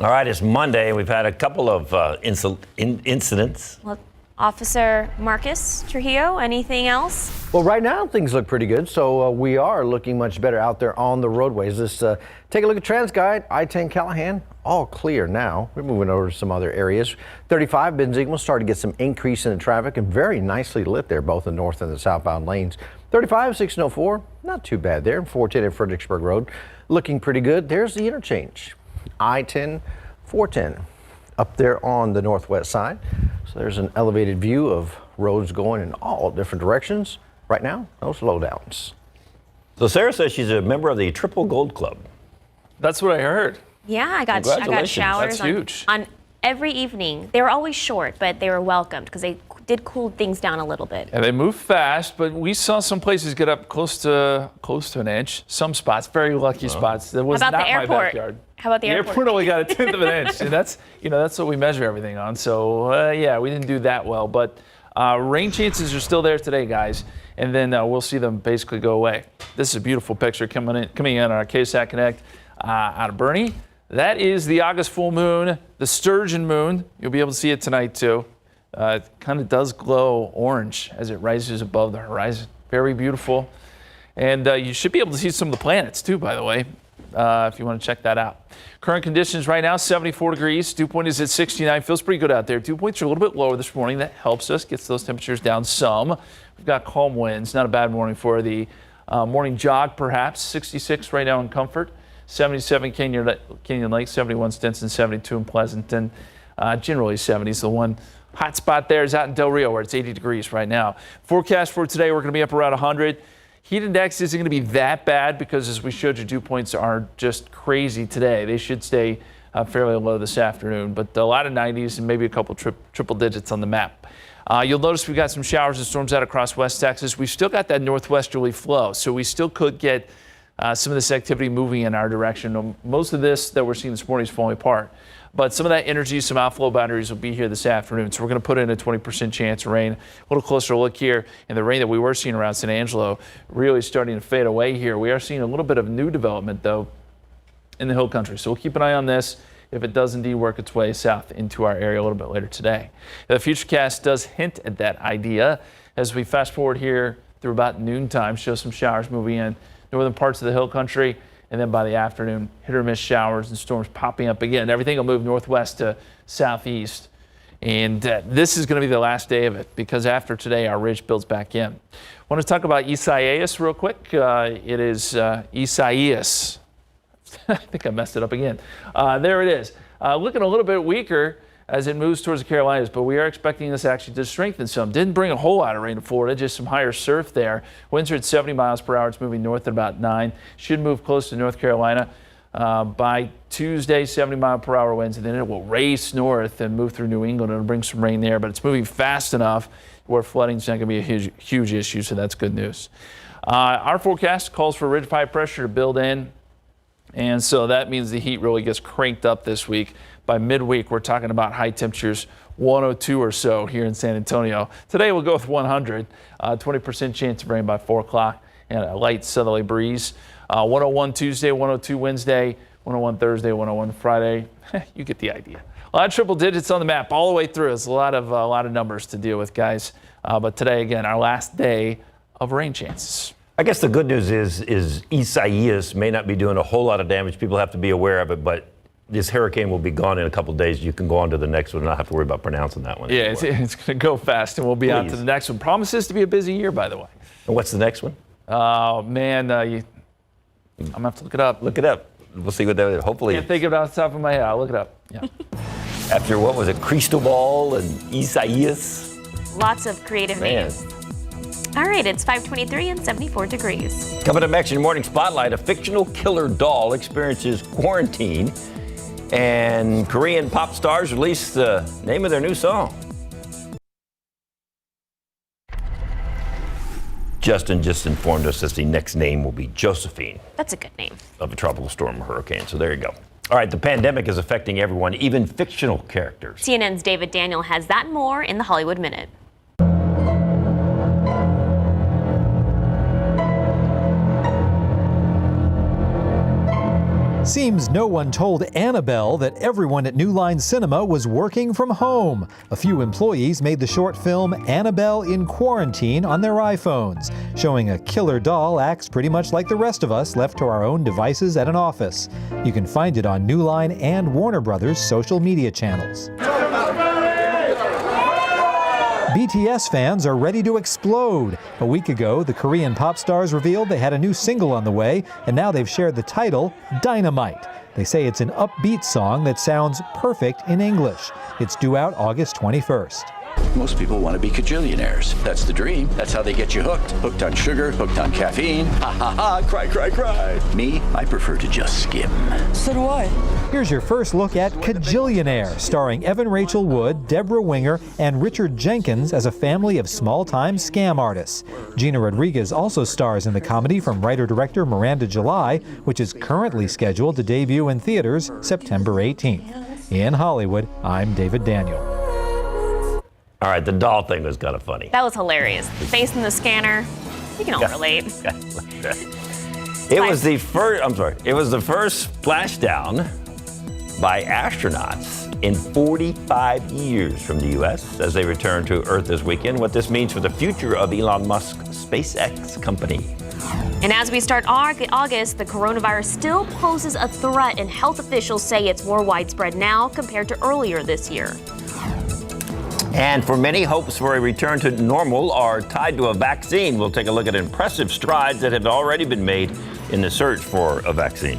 All right, it's Monday. We've had a couple of incidents. Well, Officer Marcus Trujillo, anything else? Well, right now things look pretty good, so we are looking much better out there on the roadways. Let's take a look at TransGuide, I-10 Callahan, all clear now. We're moving over to some other areas. 35 Benzigma started to get some increase in the traffic and very nicely lit there, both the north and the southbound lanes. 35, 604, not too bad there. 410 at Fredericksburg Road, looking pretty good. There's the interchange. I-10, 410 up there on the northwest side. So there's an elevated view of roads going in all different directions. Right now, no slowdowns. So Sarah says she's a member of the Triple Gold Club. That's what I heard. Yeah, I got showers That's huge. on every evening. They were always short, but they were welcomed because they did cool things down a little bit. And they move fast, but we saw some places get up close to an inch. Some spots, very lucky spots. That was How about not the airport? my backyard. How about the airport only got a tenth of an inch, and that's what we measure everything on. So yeah, we didn't do that well, but rain chances are still there today, guys, and then we'll see them basically go away. This is a beautiful picture coming in on our KSAT Connect out of Bernie. That is the August full moon, the sturgeon moon. You'll be able to see it tonight too. It kind of does glow orange as it rises above the horizon. Very beautiful, and you should be able to see some of the planets too, by the way. If you want to check that out. Current conditions right now, 74 degrees. Dew point is at 69. Feels pretty good out there. Dew points are a little bit lower this morning. That helps us, gets those temperatures down some. We've got calm winds. Not a bad morning for the morning jog, perhaps. 66 right now in Comfort. 77 Canyon Lake, 71 Stinson, 72 in Pleasanton. Generally 70s. The one hot spot there is out in Del Rio where it's 80 degrees right now. Forecast for today, we're going to be up around 100. Heat index isn't going to be that bad because, as we showed you, dew points are just crazy today. They should stay fairly low this afternoon, but a lot of 90s and maybe a couple triple digits on the map. You'll notice we've got some showers and storms out across West Texas. We've still got that northwesterly flow, so we still could get some of this activity moving in our direction. Most of this that we're seeing this morning is falling apart. But some of that energy, some outflow boundaries will be here this afternoon. So we're going to put in a 20% chance of rain. A little closer look here. And the rain that we were seeing around San Angelo really starting to fade away here. We are seeing a little bit of new development, though, in the hill country. So we'll keep an eye on this if it does indeed work its way south into our area a little bit later today. The Futurecast does hint at that idea as we fast forward here through about noontime, show some showers moving in northern parts of the hill country. And then by the afternoon, hit or miss showers and storms popping up again. Everything will move northwest to southeast. And this is going to be the last day of it because after today, our ridge builds back in. I want to talk about Isaias real quick. It is Isaias. I think I messed it up again. There it is. Looking a little bit weaker as it moves towards the Carolinas, but we are expecting this actually to strengthen some. Didn't bring a whole lot of rain to Florida, just some higher surf there. Winds are at 70 miles per hour. It's moving north at about 9. Should move close to North Carolina by Tuesday, 70 mile per hour winds, and then it will race north and move through New England. It'll bring some rain there, but it's moving fast enough where flooding's not going to be a huge issue, so that's good news. Our forecast calls for ridge high pressure to build in, and so that means the heat really gets cranked up this week. By midweek, we're talking about high temperatures, 102 or so here in San Antonio. Today we'll go with 100, 20% chance of rain by 4 o'clock, and a light southerly breeze. 101 Tuesday, 102 Wednesday, 101 Thursday, 101 Friday. You get the idea. A lot of triple digits on the map all the way through. It's a lot of numbers to deal with, guys. But today, again, our last day of rain chances. I guess the good news is Isaias may not be doing a whole lot of damage. People have to be aware of it, but this hurricane will be gone in a couple of days. You can go on to the next one and not have to worry about pronouncing that one. Yeah, it's going to go fast, and we'll be on to the next one. Promises to be a busy year, by the way. And what's the next one? Oh, man, I'm going to have to look it up. Look it up. We'll see what that is. Hopefully. I can't think of it off the top of my head. I'll look it up. Yeah. After, what was it, Cristobal and Isaias? Lots of creative names. All right, it's 5:23 and 74 degrees. Coming up next in your morning spotlight, a fictional killer doll experiences quarantine, and Korean pop stars release the name of their new song. Justin just informed us that the next name will be Josephine. That's a good name. Of a tropical storm or hurricane, so there you go. All right, the pandemic is affecting everyone, even fictional characters. CNN's David Daniel has that and more in the Hollywood Minute. Seems no one told Annabelle that everyone at New Line Cinema was working from home. A few employees made the short film Annabelle in Quarantine on their iPhones, showing a killer doll acts pretty much like the rest of us left to our own devices at an office. You can find it on New Line and Warner Brothers social media channels. BTS fans are ready to explode. A week ago, the Korean pop stars revealed they had a new single on the way, and now they've shared the title, Dynamite. They say it's an upbeat song that sounds perfect in English. It's due out August 21st. Most people want to be cajillionaires. That's the dream. That's how they get you hooked. Hooked on sugar, hooked on caffeine. Ha ha ha, cry, cry, cry. Me, I prefer to just skim. So do I. Here's your first look at Cajillionaire, starring Evan Rachel Wood, Deborah Winger, and Richard Jenkins as a family of small-time scam artists. Gina Rodriguez also stars in the comedy from writer-director Miranda July, which is currently scheduled to debut in theaters September 18th. In Hollywood, I'm David Daniel. All right, the doll thing was kind of funny. That was hilarious. The face in the scanner. You can all relate. It was the first splashdown by astronauts in 45 years from the U.S. as they return to Earth this weekend. What this means for the future of Elon Musk's SpaceX company. And as we start August, the coronavirus still poses a threat, and health officials say it's more widespread now compared to earlier this year. And for many, hopes for a return to normal are tied to a vaccine. We'll take a look at impressive strides that have already been made in the search for a vaccine.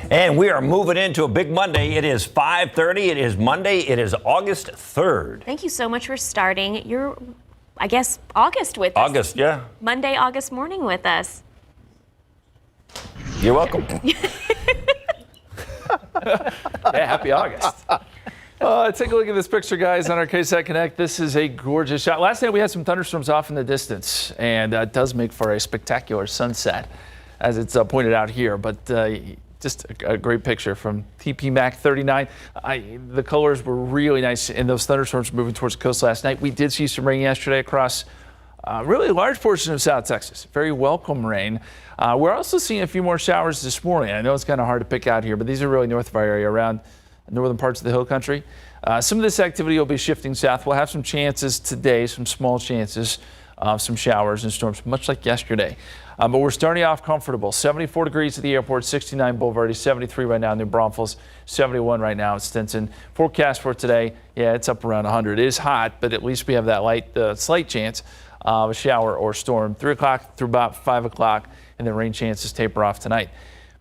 And we are moving into a big Monday. It is 5:30. It is Monday. It is August 3rd. Thank you so much for starting your, August with us. August, yeah. Monday, August morning with us. You're welcome. Yeah, happy August. Take a look at this picture, guys, on our KSAT Connect. This is a gorgeous shot. Last night we had some thunderstorms off in the distance, and it does make for a spectacular sunset, as it's pointed out here. But just a great picture from TP Mac 39. The colors were really nice in those thunderstorms moving towards the coast last night. We did see some rain yesterday across really a large portion of South Texas. Very welcome rain. We're also seeing a few more showers this morning. I know it's kind of hard to pick out here, but these are really north of our area, around northern parts of the hill country. Some of this activity will be shifting south. We'll have some chances today, some small chances of some showers and storms, much like yesterday. But we're starting off comfortable. 74 degrees at the airport, 69 Boulevardy, 73 right now in New Braunfels, 71 right now at Stinson. Forecast for today, yeah, it's up around 100. It is hot, but at least we have that slight chance of a shower or storm. 3 o'clock through about 5 o'clock, and then rain chances taper off tonight.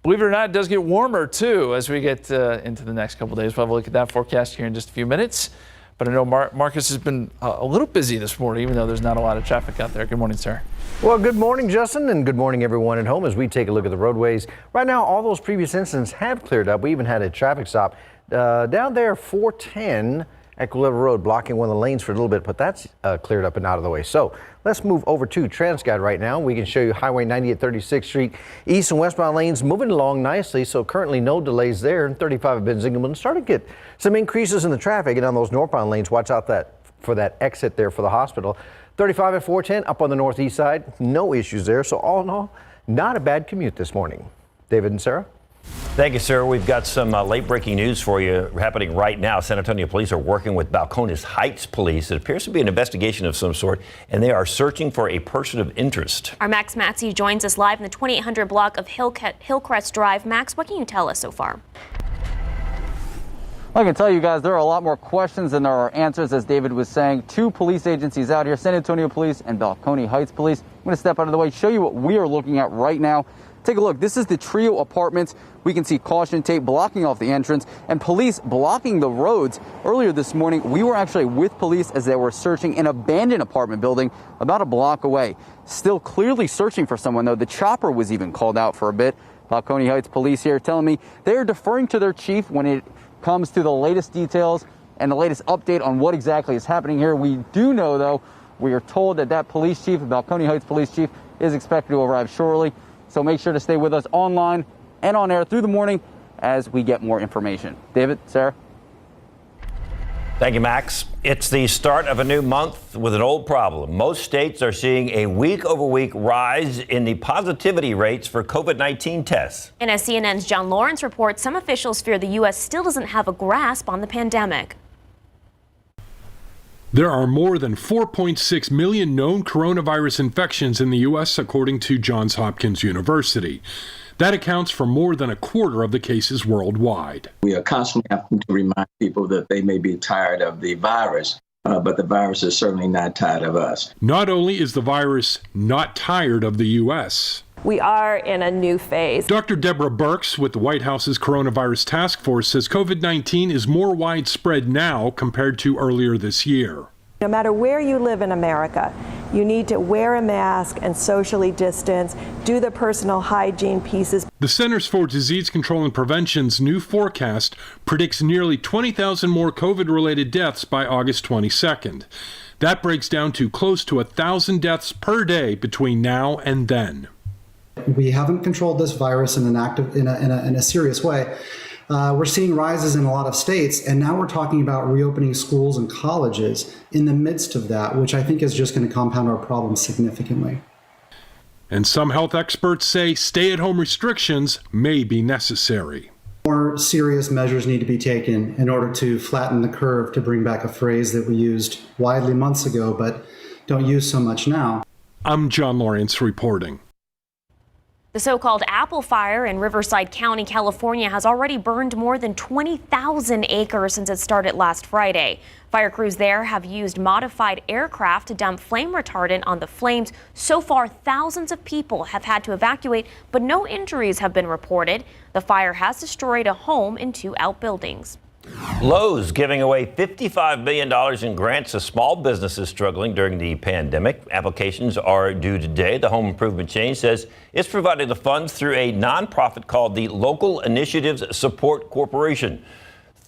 Believe it or not, it does get warmer, too, as we get into the next couple days. We'll have a look at that forecast here in just a few minutes. But I know Marcus has been a little busy this morning, even though there's not a lot of traffic out there. Good morning, sir. Well, good morning, Justin, and good morning, everyone at home, as we take a look at the roadways. Right now, all those previous incidents have cleared up. We even had a traffic stop down there, 410 at Level Road, blocking one of the lanes for a little bit, but that's cleared up and out of the way. So let's move over to TransGuide right now. We can show you Highway 90 at 36th Street, east and westbound lanes moving along nicely. So currently no delays there. And 35 at Benzingleman starting to get some increases in the traffic. And on those northbound lanes, watch out for that exit there for the hospital. 35 at 410 up on the northeast side, no issues there. So all in all, not a bad commute this morning. David and Sarah. Thank you, sir. We've got some late-breaking news for you happening right now. San Antonio police are working with Balcones Heights police. It appears to be an investigation of some sort, and they are searching for a person of interest. Our Max Matsey joins us live in the 2800 block of Hillcrest Drive. Max, what can you tell us so far? I can tell you guys there are a lot more questions than there are answers, as David was saying. 2 police agencies out here, San Antonio Police and Balcones Heights Police. I'm going to step out of the way, show you what we are looking at right now. Take a look. This is the Trio Apartments. We can see caution tape blocking off the entrance and police blocking the roads. Earlier this morning, we were actually with police as they were searching an abandoned apartment building about a block away. Still clearly searching for someone, though. The chopper was even called out for a bit. Balcones Heights police here telling me they are deferring to their chief when it comes to the latest details and the latest update on what exactly is happening here. We do know, though, we are told that police chief, the Balcones Heights police chief, is expected to arrive shortly. So make sure to stay with us online and on air through the morning as we get more information. David, Sarah. Thank you, Max. It's the start of a new month with an old problem. Most states are seeing a week-over-week rise in the positivity rates for COVID-19 tests. And as CNN's John Lawrence reports, some officials fear the U.S. still doesn't have a grasp on the pandemic. There are more than 4.6 million known coronavirus infections in the U.S., according to Johns Hopkins University. That accounts for more than a quarter of the cases worldwide. We are constantly having to remind people that they may be tired of the virus, but the virus is certainly not tired of us. Not only is the virus not tired of the U.S., we are in a new phase. Dr. Deborah Birx with the White House's Coronavirus Task Force says COVID-19 is more widespread now compared to earlier this year. No matter where you live in America, you need to wear a mask and socially distance, do the personal hygiene pieces. The Centers for Disease Control and Prevention's new forecast predicts nearly 20,000 more COVID-related deaths by August 22nd. That breaks down to close to 1,000 deaths per day between now and then. We haven't controlled this virus in a serious way. We're seeing rises in a lot of states, and now we're talking about reopening schools and colleges in the midst of that, which I think is just going to compound our problem significantly. And some health experts say stay-at-home restrictions may be necessary. More serious measures need to be taken in order to flatten the curve, to bring back a phrase that we used widely months ago, but don't use so much now. I'm John Lawrence reporting. The so-called Apple Fire in Riverside County, California, has already burned more than 20,000 acres since it started last Friday. Fire crews there have used modified aircraft to dump flame retardant on the flames. So far, thousands of people have had to evacuate, but no injuries have been reported. The fire has destroyed a home and 2 outbuildings. Lowe's giving away $55 million in grants to small businesses struggling during the pandemic. Applications are due today. The home improvement chain says it's providing the funds through a nonprofit called the Local Initiatives Support Corporation.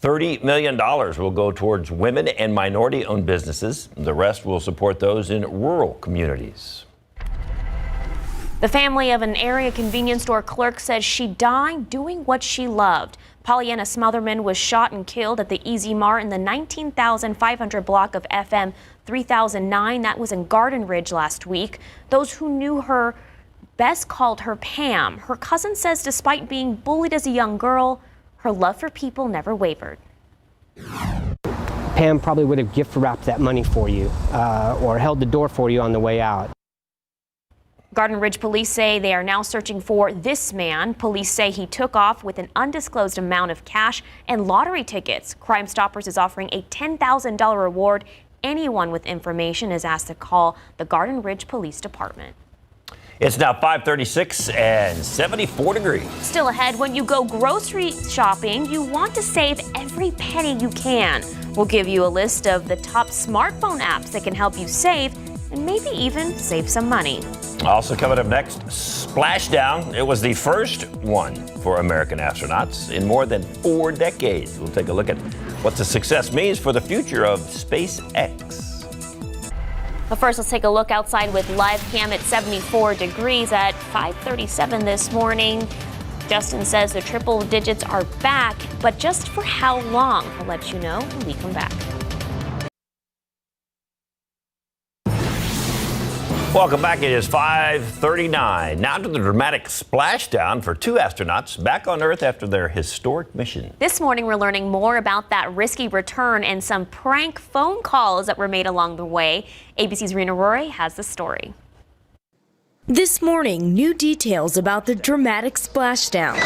$30 million will go towards women and minority-owned businesses. The rest will support those in rural communities. The family of an area convenience store clerk says she died doing what she loved. Pollyanna Smotherman was shot and killed at the Easy Mart in the 19,500 block of FM 3009. That was in Garden Ridge last week. Those who knew her best called her Pam. Her cousin says despite being bullied as a young girl, her love for people never wavered. Pam probably would have gift wrapped that money for you or held the door for you on the way out. Garden Ridge police say they are now searching for this man. Police say he took off with an undisclosed amount of cash and lottery tickets. Crime Stoppers is offering a $10,000 reward. Anyone with information is asked to call the Garden Ridge Police Department. It's now 5:36 and 74 degrees. Still ahead, when you go grocery shopping, you want to save every penny you can. We'll give you a list of the top smartphone apps that can help you save and maybe even save some money. Also coming up next, splashdown. It was the first one for American astronauts in more than 4 decades. We'll take a look at what the success means for the future of SpaceX. But first, let's take a look outside with live cam at 74 degrees at 5:37 this morning. Justin says the triple digits are back, but just for how long? I'll let you know when we come back. Welcome back. It is 5:39. Now to the dramatic splashdown for 2 astronauts back on Earth after their historic mission. This morning, we're learning more about that risky return and some prank phone calls that were made along the way. ABC's Rena Roy has the story. This morning, new details about the dramatic splashdown.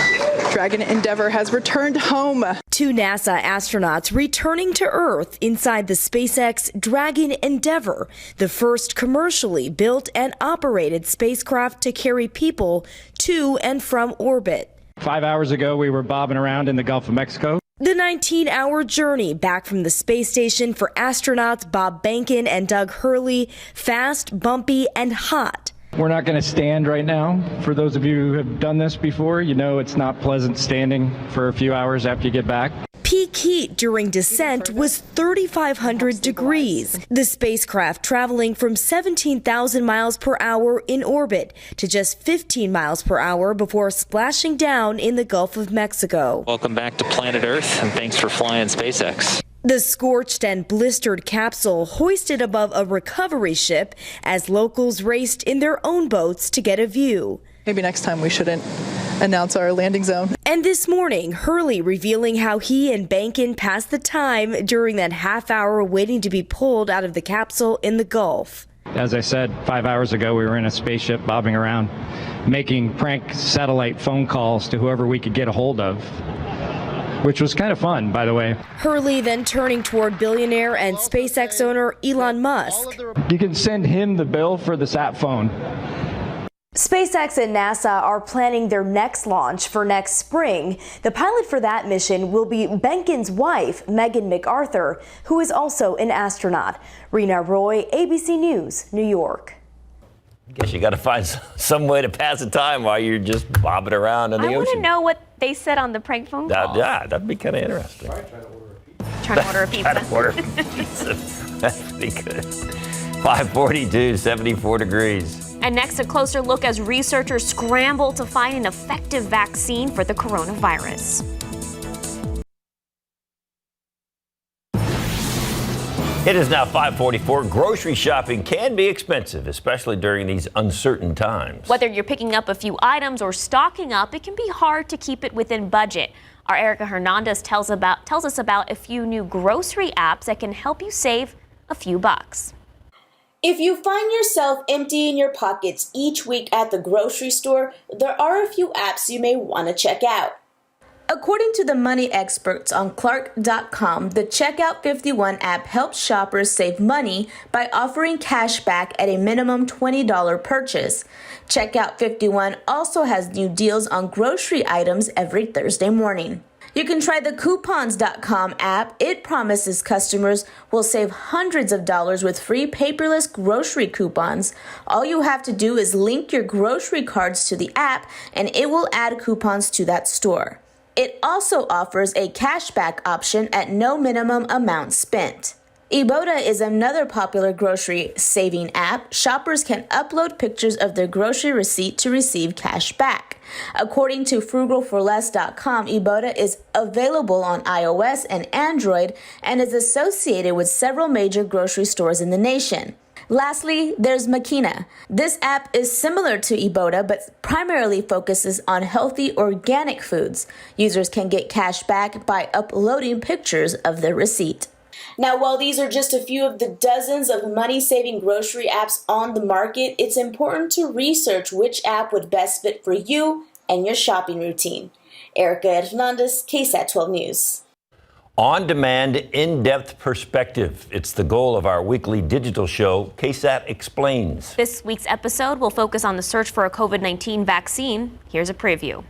Dragon Endeavour has returned home. 2 NASA astronauts returning to Earth inside the SpaceX Dragon Endeavour, the first commercially built and operated spacecraft to carry people to and from orbit. 5 hours ago, we were bobbing around in the Gulf of Mexico. The 19-hour journey back from the space station for astronauts Bob Behnken and Doug Hurley, fast, bumpy, and hot. We're not going to stand right now. For those of you who have done this before, you know it's not pleasant standing for a few hours after you get back. Peak heat during descent was 3,500 degrees. The spacecraft traveling from 17,000 miles per hour in orbit to just 15 miles per hour before splashing down in the Gulf of Mexico. Welcome back to planet Earth, and thanks for flying SpaceX. The scorched and blistered capsule hoisted above a recovery ship as locals raced in their own boats to get a view. Maybe next time we shouldn't announce our landing zone. And this morning, Hurley revealing how he and Behnken passed the time during that half hour waiting to be pulled out of the capsule in the Gulf. As I said, 5 hours ago, we were in a spaceship bobbing around, making prank satellite phone calls to whoever we could get a hold of, which was kind of fun, by the way. Hurley then turning toward billionaire and SpaceX owner Elon Musk. You can send him the bill for the sat phone. SpaceX and NASA are planning their next launch for next spring. The pilot for that mission will be Benken's wife, Megan MacArthur, who is also an astronaut. Rena Roy, ABC News, New York. I guess you got to find some way to pass the time while you're just bobbing around in the I ocean. want to know what they said on the prank phone call. Yeah, that'd be kind of interesting. Trying to order a pizza. Trying to order a pizza. That's pretty good. 542, 74 degrees. And next, a closer look as researchers scramble to find an effective vaccine for the coronavirus. It is now 5:44. Grocery shopping can be expensive, especially during these uncertain times. Whether you're picking up a few items or stocking up, it can be hard to keep it within budget. Our Erica Hernandez tells us about a few new grocery apps that can help you save a few bucks. If you find yourself emptying your pockets each week at the grocery store, there are a few apps you may want to check out. According to the money experts on clerk.com, the Checkout 51 app helps shoppers save money by offering cash back at a minimum $20 purchase. Checkout 51 also has new deals on grocery items every Thursday morning. You can try the coupons.com app. It promises customers will save hundreds of dollars with free paperless grocery coupons. All you have to do is link your grocery cards to the app and it will add coupons to that store. It also offers a cashback option at no minimum amount spent. Ibotta is another popular grocery saving app. Shoppers can upload pictures of their grocery receipt to receive cash back. According to frugalforless.com, Ibotta is available on iOS and Android and is associated with several major grocery stores in the nation. Lastly, there's Makina. This app is similar to Ibotta, but primarily focuses on healthy organic foods. Users can get cash back by uploading pictures of their receipt. Now, while these are just a few of the dozens of money-saving grocery apps on the market, it's important to research which app would best fit for you and your shopping routine. Erica Hernandez, KSAT 12 News. On-demand, in-depth perspective. It's the goal of our weekly digital show, KSAT Explains. This week's episode will focus on the search for a COVID-19 vaccine. Here's a preview.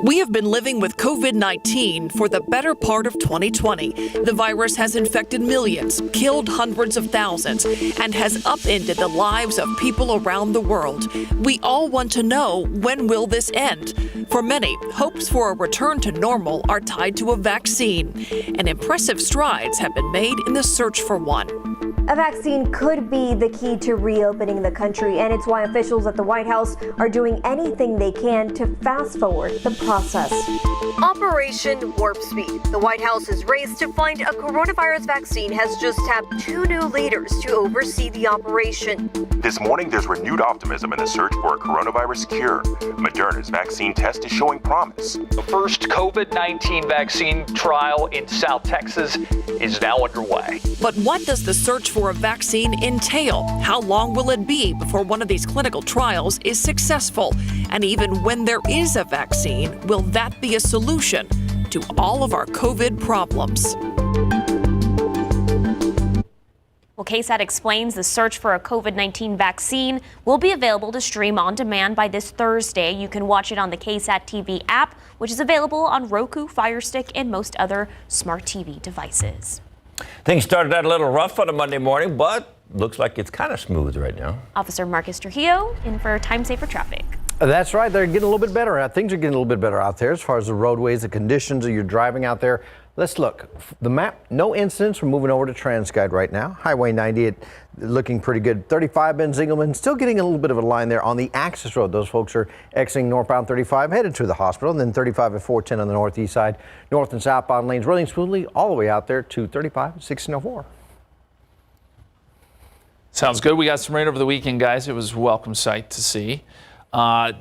We have been living with COVID-19 for the better part of 2020. The virus has infected millions, killed hundreds of thousands, and has upended the lives of people around the world. We all want to know, when will this end? For many, hopes for a return to normal are tied to a vaccine, and impressive strides have been made in the search for one. A vaccine could be the key to reopening the country, and it's why officials at the White House are doing anything they can to fast forward the process. Operation Warp Speed. The White House's race to find a coronavirus vaccine has just tapped 2 new leaders to oversee the operation. This morning, there's renewed optimism in the search for a coronavirus cure. Moderna's vaccine test is showing promise. The first COVID-19 vaccine trial in South Texas is now underway. But what does the search for a vaccine entail? How long will it be before one of these clinical trials is successful? And even when there is a vaccine, will that be a solution to all of our COVID problems? Well, KSAT Explains, the search for a COVID-19 vaccine will be available to stream on demand by this Thursday. You can watch it on the KSAT TV app, which is available on Roku, Fire Stick, and most other smart TV devices. Things started out a little rough on a Monday morning, but looks like it's kind of smooth right now. Officer Marcus Trujillo in for time safer traffic. That's right. They're getting a little bit better. Things are getting a little bit better out there as far as the roadways, the conditions that you're driving out there. Let's look. The map, no incidents. We're moving over to TransGuide right now. Highway 90 looking pretty good. 35 Ben Zingelman still getting a little bit of a line there on the access road. Those folks are exiting northbound 35 headed to the hospital, and then 35 and 410 on the northeast side. North and southbound lanes running smoothly all the way out there to 35 and 1604. Sounds good. We got some rain over the weekend, guys. It was a welcome sight to see. I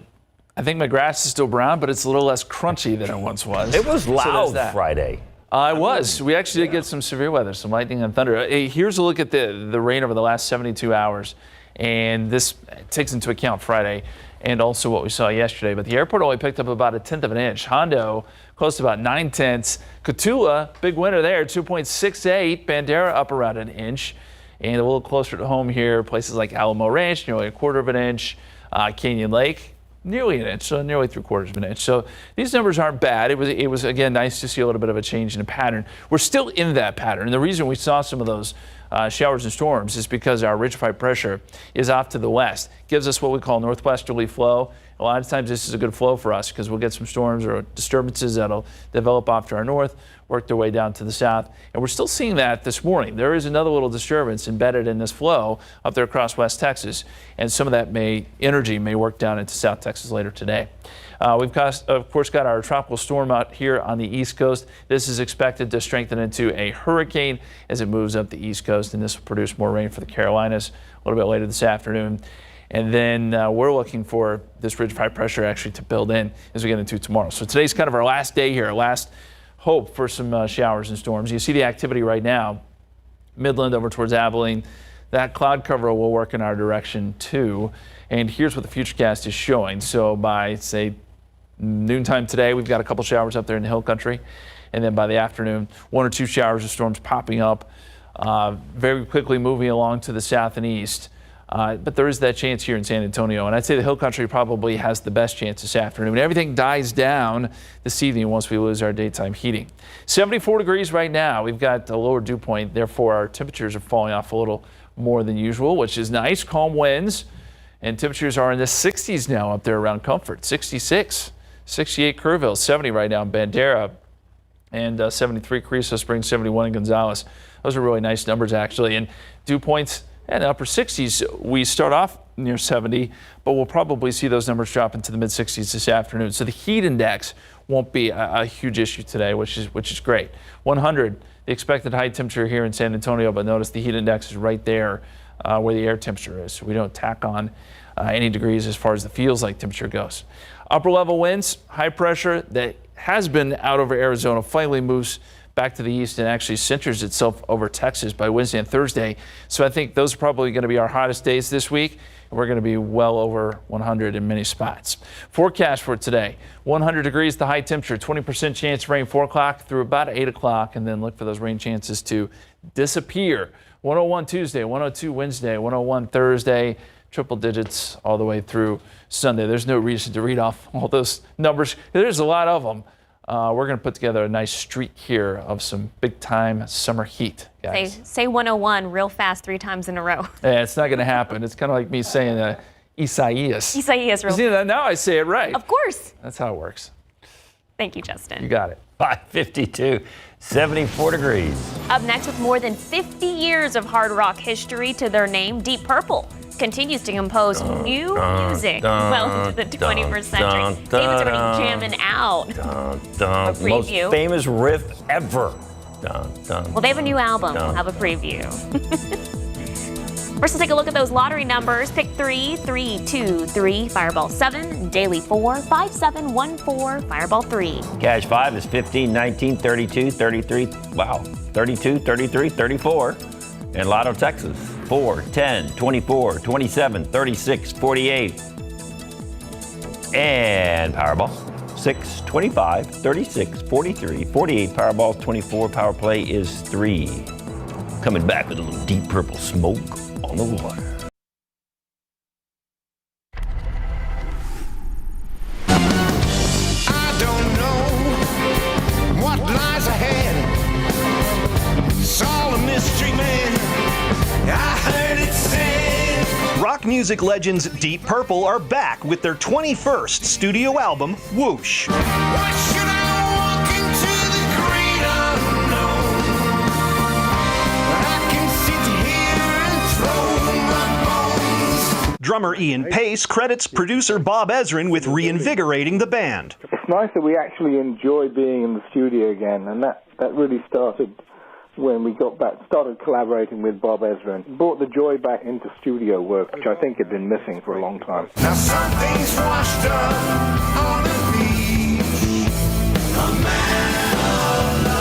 think my grass is still brown, but it's a little less crunchy than it once was. It was loud Friday. It was. We actually did get some severe weather, some lightning and thunder. Hey, here's a look at the rain over the last 72 hours. And this takes into account Friday and also what we saw yesterday. But the airport only picked up about 1/10 of an inch. Hondo, close to about 9/10. Cotulla, big winner there, 2.68. Bandera up around 1 inch. And a little closer to home here, places like Alamo Ranch, nearly 1/4 of an inch. Canyon Lake, nearly an inch, so nearly 3/4 of an inch. So these numbers aren't bad. It was again nice to see a little bit of a change in the pattern. We're still in that pattern. And the reason we saw some of those showers and storms is because our ridge of high pressure is off to the west. Gives us what we call northwesterly flow. A lot of times this is a good flow for us because we'll get some storms or disturbances that'll develop off to our north, work their way down to the south. And we're still seeing that this morning. There is another little disturbance embedded in this flow up there across West Texas. And some of that energy may work down into South Texas later today. We've of course got our tropical storm out here on the East Coast. This is expected to strengthen into a hurricane as it moves up the East Coast, and this will produce more rain for the Carolinas a little bit later this afternoon. And then we're looking for this ridge of high pressure actually to build in as we get into tomorrow. So today's kind of our last day here, our last hope for some showers and storms. You see the activity right now, Midland over towards Abilene. That cloud cover will work in our direction too. And here's what the Futurecast is showing. So by, say, noontime today, we've got a couple showers up there in the hill country. And then by the afternoon, 1 or 2 showers or storms popping up, very quickly moving along to the south and east. But there is that chance here in San Antonio. And I'd say the hill country probably has the best chance this afternoon. Everything dies down this evening once we lose our daytime heating. 74 degrees right now. We've got a lower dew point. Therefore, our temperatures are falling off a little more than usual, which is nice. Calm winds. And temperatures are in the 60s now up there around Comfort. 66, 68 Kerrville, 70 right now in Bandera, and 73 Carrizo Springs, 71 in Gonzales. Those are really nice numbers, actually. And dew points in the upper 60s. We start off near 70, but we'll probably see those numbers drop into the mid-60s this afternoon. So the heat index won't be a huge issue today, which is great. 100, the expected high temperature here in San Antonio, but notice the heat index is right there where the air temperature is. So we don't tack on any degrees as far as the feels like temperature goes. Upper level winds, high pressure that has been out over Arizona finally moves back to the east and actually centers itself over Texas by Wednesday and Thursday. So I think those are probably going to be our hottest days this week. And we're going to be well over 100 in many spots. Forecast for today, 100 degrees, the high temperature, 20% chance of rain 4 o'clock through about 8 o'clock, and then look for those rain chances to disappear. 101 Tuesday, 102 Wednesday, 101 Thursday, triple digits all the way through Sunday. There's no reason to read off all those numbers. There's a lot of them. We're going to put together a nice streak here of some big-time summer heat, guys. Say 101 real fast 3 times in a row. Yeah, it's not going to happen. It's kind of like me saying Isaias. Isaias real fast. Now I say it right. Of course. That's how it works. Thank you, Justin. You got it. 552, 74 degrees. Up next, with more than 50 years of hard rock history to their name, Deep Purple continues to compose new music well into the 21st century. David's already jamming out. A preview. Most famous riff ever. Well, they have a new album. We'll have a preview. First, we'll take a look at those lottery numbers. Pick 3, 3, 2, 3, Fireball 7, Daily 4, 5, 7, 1, 4, Fireball 3. Cash 5 is 15, 19, 32, 33, 32, 33, 34. And Lotto Texas, 4, 10, 24, 27, 36, 48. And Powerball, 6, 25, 36, 43, 48. Powerball 24, Power Play is 3. Coming back with a little Deep Purple smoke on the water. I don't know what lies ahead. It's all a mystery, man. I heard it said. Rock music legends Deep Purple are back with their 21st studio album, Whoosh. Why should I walk into the great unknown? I can sit here and throw my bones. Drummer Ian Pace credits producer Bob Ezrin with reinvigorating the band. It's nice that we actually enjoy being in the studio again, and that really started when we started collaborating with Bob Ezrin. Brought the joy back into studio work, which I think had been missing for a long time. Now something's washed up on the beach. A man of life.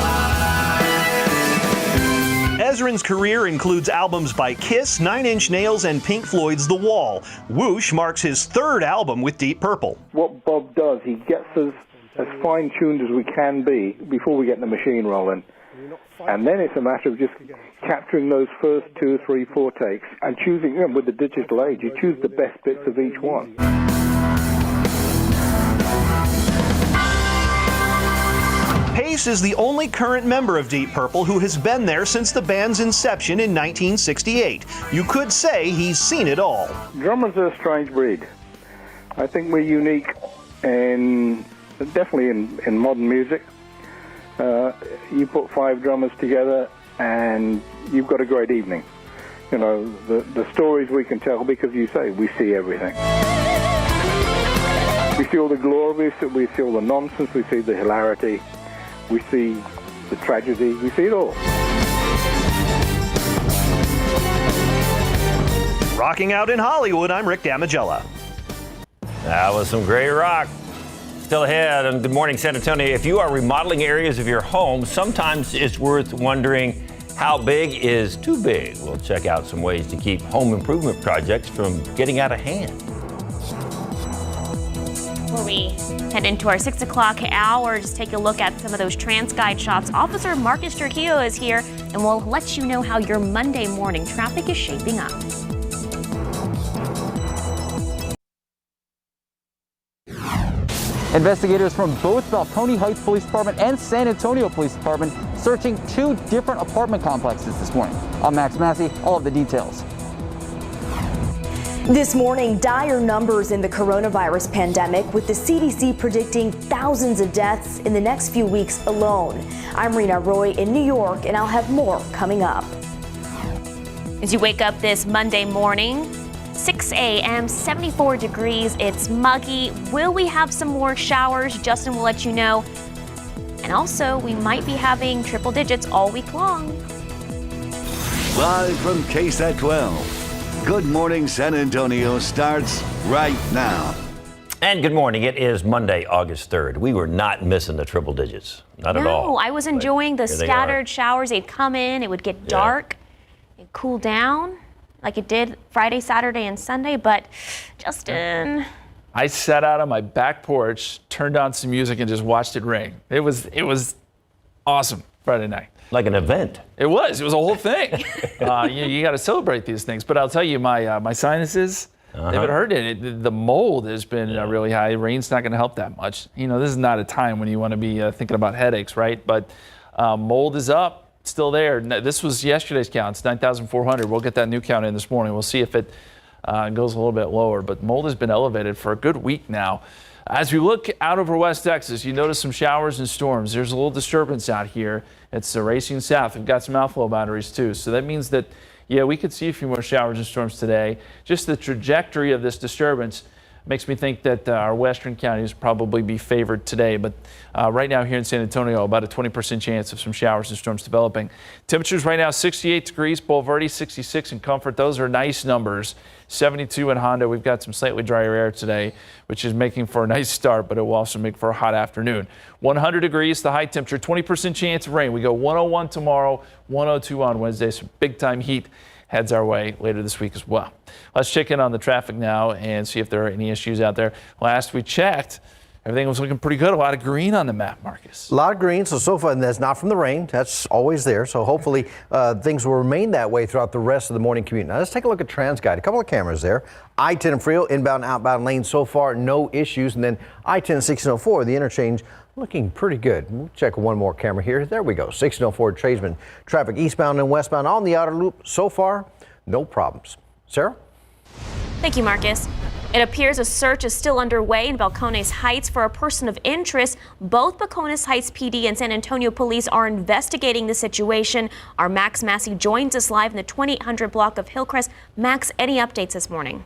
Ezrin's career includes albums by Kiss, 9 Inch Nails, and Pink Floyd's The Wall. Whoosh marks his 3rd album with Deep Purple. What Bob does, he gets us as fine-tuned as we can be before we get the machine rolling. And then it's a matter of just capturing those first 2, 3, 4 takes and choosing, with the digital age, you choose the best bits of each one. Pace is the only current member of Deep Purple who has been there since the band's inception in 1968. You could say he's seen it all. Drummers are a strange breed. I think we're unique definitely in modern music. You put 5 drummers together and you've got a great evening. The stories we can tell because we see everything. We see all the glory, we see all the nonsense, we see the hilarity, we see the tragedy, we see it all. Rocking out in Hollywood, I'm Rick Damigella. That was some great rock. Still ahead on Good Morning San Antonio. If you are remodeling areas of your home, sometimes it's worth wondering how big is too big. We'll check out some ways to keep home improvement projects from getting out of hand. Before we head into our 6 o'clock hour, just take a look at some of those TransGuide shots. Officer Marcus Trujillo is here, and we'll let you know how your Monday morning traffic is shaping up. Investigators from both Balcones Heights Police Department and San Antonio Police Department searching 2 different apartment complexes this morning. I'm Max Massey, all of the details. This morning, dire numbers in the coronavirus pandemic, with the CDC predicting thousands of deaths in the next few weeks alone. I'm Rena Roy in New York, and I'll have more coming up. As you wake up this Monday morning, 6 a.m., 74 degrees, it's muggy. Will we have some more showers? Justin will let you know. And also, we might be having triple digits all week long. Live from KSAT 12, Good Morning San Antonio starts right now. And good morning. It is Monday, August 3rd. We were not missing the triple digits. Not at all. No, I was enjoying the scattered showers. They'd come in, it would get dark, it'd cool down like it did Friday, Saturday, and Sunday. But Justin, I sat out on my back porch, turned on some music, and just watched it rain. It was awesome Friday night. Like an event. It was a whole thing. You got to celebrate these things. But I'll tell you, my sinuses, they've been hurting. The mold has been really high. Rain's not going to help that much. This is not a time when you want to be thinking about headaches, right? But mold is up. Still there. This was yesterday's count. It's 9,400. We'll get that new count in this morning. We'll see if it goes a little bit lower. But mold has been elevated for a good week now. As we look out over West Texas, you notice some showers and storms. There's a little disturbance out here. It's racing south. We've got some outflow boundaries too. So that means that, we could see a few more showers and storms today. Just the trajectory of this disturbance makes me think that our western counties probably be favored today. But right now here in San Antonio, about a 20% chance of some showers and storms developing. Temperatures right now 68 degrees, Boulevardy 66 in Comfort. Those are nice numbers. 72 in Honda. We've got some slightly drier air today, which is making for a nice start, but it will also make for a hot afternoon. 100 degrees, the high temperature, 20% chance of rain. We go 101 tomorrow, 102 on Wednesday. So big time heat heads our way later this week as well. Let's check in on the traffic now and see if there are any issues out there. Last we checked, everything was looking pretty good. A lot of green on the map, Marcus. A lot of green, so far, and that's not from the rain. That's always there. So hopefully things will remain that way throughout the rest of the morning commute. Now let's take a look at TransGuide. A couple of cameras there. I-10 and Frio, inbound and outbound lanes so far, no issues. And then I-10 and 1604, the interchange, looking pretty good. We'll check one more camera here. There we go. 1604 tradesman traffic eastbound and westbound on the outer loop. So far, no problems. Sarah? Thank you, Marcus. It appears a search is still underway in Balcones Heights for a person of interest. Both Balcones Heights PD and San Antonio Police are investigating the situation. Our Max Massey joins us live in the 2800 block of Hillcrest. Max, any updates this morning?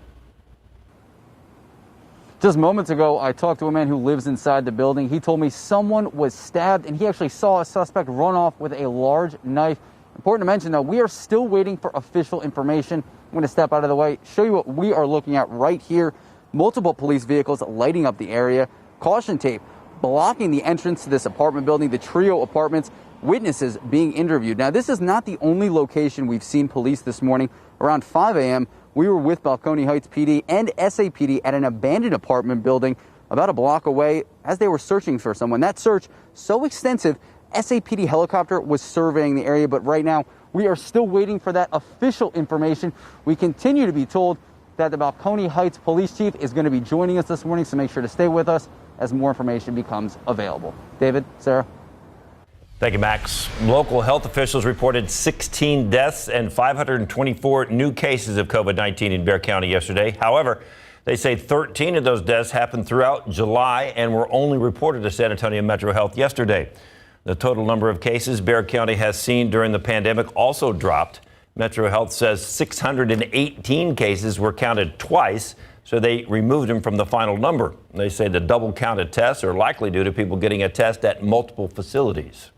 Just moments ago, I talked to a man who lives inside the building. He told me someone was stabbed, and he actually saw a suspect run off with a large knife. Important to mention, though, we are still waiting for official information. I'm going to step out of the way, show you what we are looking at right here. Multiple police vehicles lighting up the area. Caution tape blocking the entrance to this apartment building, the trio apartments. Witnesses being interviewed. Now, this is not the only location we've seen police this morning. Around 5 a.m., we were with Balcones Heights PD and SAPD at an abandoned apartment building. about a block away as they were searching for someone. That search so extensive, SAPD helicopter was surveying the area, but right now we are still waiting for that official information. We continue to be told that the Balcones Heights police chief is going to be joining us this morning, so make sure to stay with us as more information becomes available. David, Sarah. Thank you, Max. Local health officials reported 16 deaths and 524 new cases of COVID-19 in Bexar County yesterday. However, they say 13 of those deaths happened throughout July and were only reported to San Antonio Metro Health yesterday. The total number of cases Bexar County has seen during the pandemic also dropped. Metro Health says 618 cases were counted twice, so they removed them from the final number. They say the double counted tests are likely due to people getting a test at multiple facilities.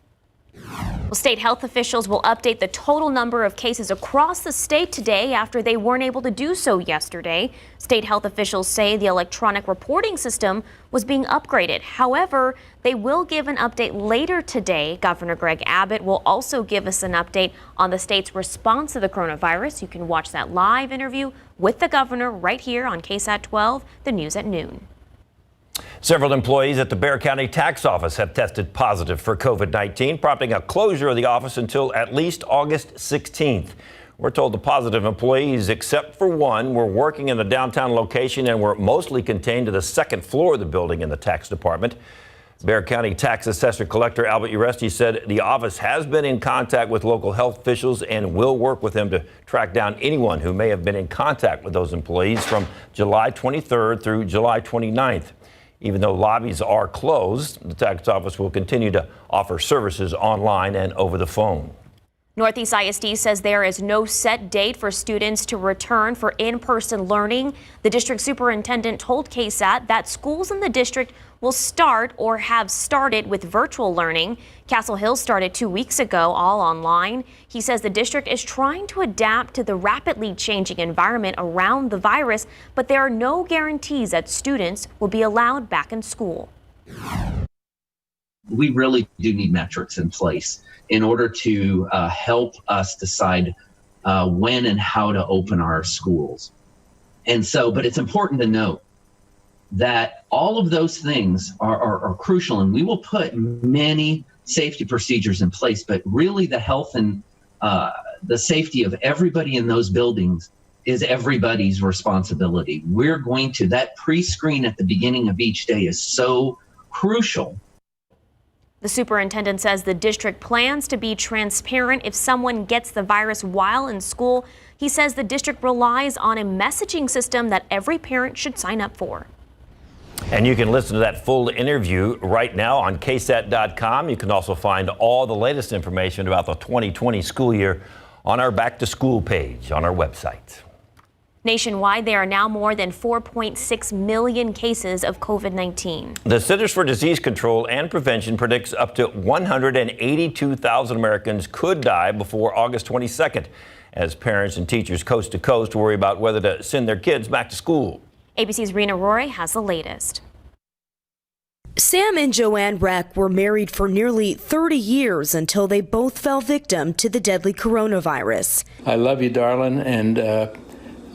Well, state health officials will update the total number of cases across the state today after they weren't able to do so yesterday. State health officials say the electronic reporting system was being upgraded. However, they will give an update later today. Governor Greg Abbott will also give us an update on the state's response to the coronavirus. You can watch that live interview with the governor right here on KSAT 12, the news at noon. Several employees at the Bexar County Tax Office have tested positive for COVID-19, prompting a closure of the office until at least August 16th. We're told the positive employees, except for one, were working in the downtown location and were mostly contained to the second floor of the building in the tax department. Bexar County Tax Assessor Collector Albert Uresti said the office has been in contact with local health officials and will work with them to track down anyone who may have been in contact with those employees from July 23rd through July 29th. Even though lobbies are closed, the tax office will continue to offer services online and over the phone. Northeast ISD says there is no set date for students to return for in-person learning. The district superintendent told KSAT that schools in the district will start or have started with virtual learning. Castle Hill started 2 weeks ago, all online. He says the district is trying to adapt to the rapidly changing environment around the virus, but there are no guarantees that students will be allowed back in school. We really do need metrics in place in order to help us decide when and how to open our schools. And so, but it's important to note that all of those things are crucial, and we will put many safety procedures in place, but really the health and the safety of everybody in those buildings is everybody's responsibility. We're going to, that pre-screen at the beginning of each day is so crucial. The superintendent says the district plans to be transparent if someone gets the virus while in school. He says the district relies on a messaging system that every parent should sign up for. And you can listen to that full interview right now on KSAT.com. You can also find all the latest information about the 2020 school year on our Back to School page on our website. Nationwide, there are now more than 4.6 million cases of COVID-19. The Centers for Disease Control and Prevention predicts up to 182,000 Americans could die before August 22nd, as parents and teachers coast to coast worry about whether to send their kids back to school. ABC's Rena Roy has the latest. Sam and Joanne Reck were married for nearly 30 years until they both fell victim to the deadly coronavirus. I love you, darling, and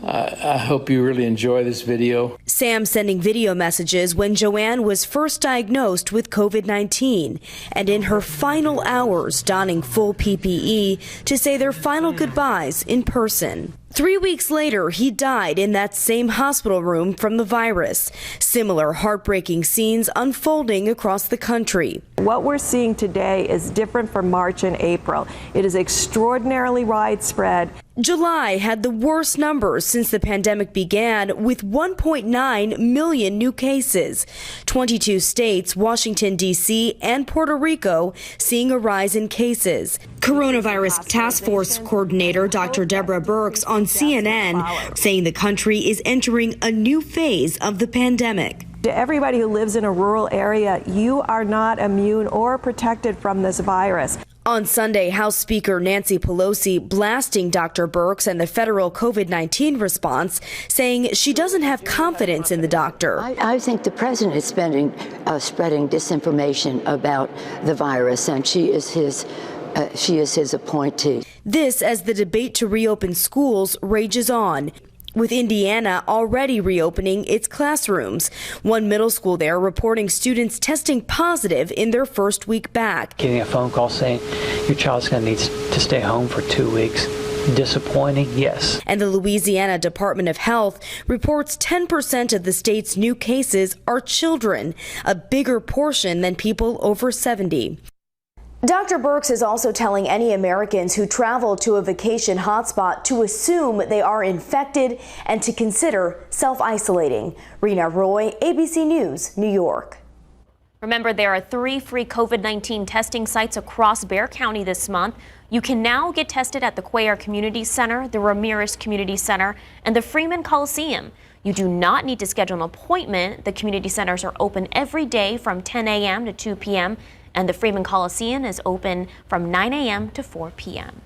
I hope you really enjoy this video. Sam sending video messages when Joanne was first diagnosed with COVID-19 and in her final hours donning full PPE to say their final goodbyes in person. 3 weeks later, he died in that same hospital room from the virus. Similar heartbreaking scenes unfolding across the country. What we're seeing today is different from March and April. It is extraordinarily widespread. July had the worst numbers since the pandemic began, with 1.9 million new cases. 22 states, Washington, D.C., and Puerto Rico seeing a rise in cases. Coronavirus Task Force Coordinator Dr. Deborah Birx on CNN saying the country is entering a new phase of the pandemic. To everybody who lives in a rural area, you are not immune or protected from this virus. On Sunday, House Speaker Nancy Pelosi blasting Dr. Birx and the federal COVID-19 response, saying she doesn't have confidence in the doctor. I think the president is spreading disinformation about the virus, and she is his appointee. This as the debate to reopen schools rages on. with Indiana already reopening its classrooms. One middle school there reporting students testing positive in their first week back. Getting a phone call saying your child's going to need to stay home for 2 weeks. Disappointing, yes. And the Louisiana Department of Health reports 10% of the state's new cases are children, a bigger portion than people over 70. Dr. Birx is also telling any Americans who travel to a vacation hotspot to assume they are infected and to consider self-isolating. Rena Roy, ABC News, New York. Remember, there are 3 free COVID-19 testing sites across Bexar County this month. You can now get tested at the Cuellar Community Center, the Ramirez Community Center, and the Freeman Coliseum. You do not need to schedule an appointment. The community centers are open every day from 10 a.m. to 2 p.m., and the Freeman Coliseum is open from 9 a.m. to 4 p.m.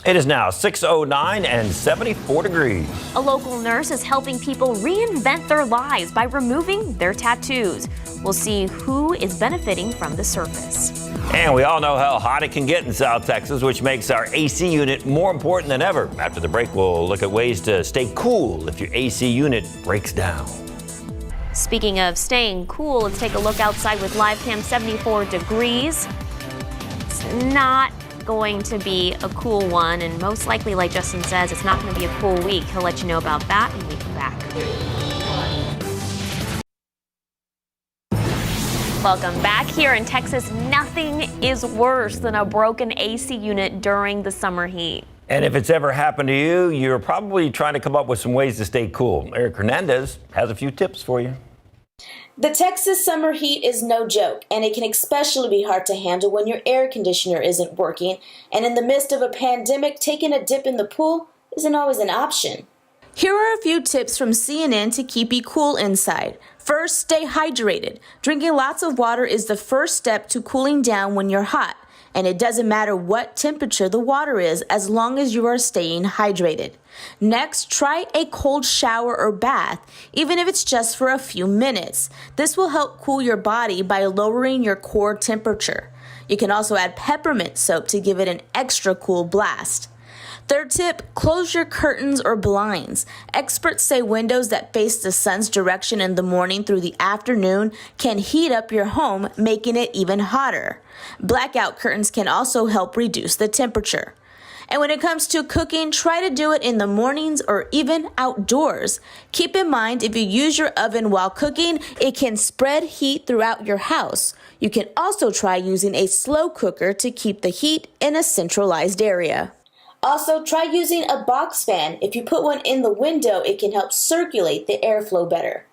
It is now 6:09 and 74 degrees. A local nurse is helping people reinvent their lives by removing their tattoos. We'll see who is benefiting from the service. And we all know how hot it can get in South Texas, which makes our AC unit more important than ever. After the break, we'll look at ways to stay cool if your AC unit breaks down. Speaking of staying cool, let's take a look outside with live cam. 74 degrees. It's not going to be a cool one, and most likely, like Justin says, it's not going to be a cool week. He'll let you know about that when we come back. Welcome back. Here in Texas, nothing is worse than a broken AC unit during the summer heat. And if it's ever happened to you, you're probably trying to come up with some ways to stay cool. Eric Hernandez has a few tips for you. The Texas summer heat is no joke, and it can especially be hard to handle when your air conditioner isn't working, and in the midst of a pandemic, taking a dip in the pool isn't always an option. Here are a few tips from CNN to keep you cool inside. First, stay hydrated. Drinking lots of water is the first step to cooling down when you're hot, and it doesn't matter what temperature the water is as long as you are staying hydrated. Next, try a cold shower or bath, even if it's just for a few minutes. This will help cool your body by lowering your core temperature. You can also add peppermint soap to give it an extra cool blast. Third tip, close your curtains or blinds. Experts say windows that face the sun's direction in the morning through the afternoon can heat up your home, making it even hotter. Blackout curtains can also help reduce the temperature. And when it comes to cooking, try to do it in the mornings or even outdoors. Keep in mind, if you use your oven while cooking, it can spread heat throughout your house. You can also try using a slow cooker to keep the heat in a centralized area. Also, try using a box fan. If you put one in the window, it can help circulate the airflow better.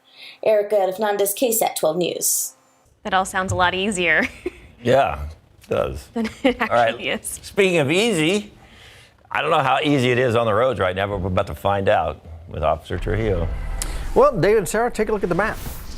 Erica Fernandez, KSAT 12 News. That all sounds a lot easier. Yeah, it does. Than it actually is. Speaking of easy, I don't know how easy it is on the roads right now, but we're about to find out with Officer Trujillo. Well, David and Sarah, take a look at the map.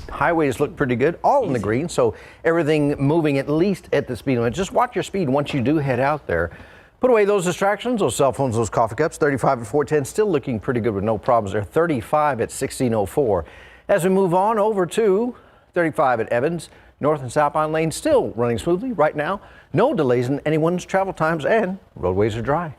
Highways look pretty good, all in the green, so everything moving at least at the speed limit. Just watch your speed once you do head out there. Put away those distractions, those cell phones, those coffee cups. 35 at 410, still looking pretty good with no problems there. 35 at 1604. As we move on over to 35 at Evans, north and southbound lanes still running smoothly right now. No delays in anyone's travel times, and roadways are dry.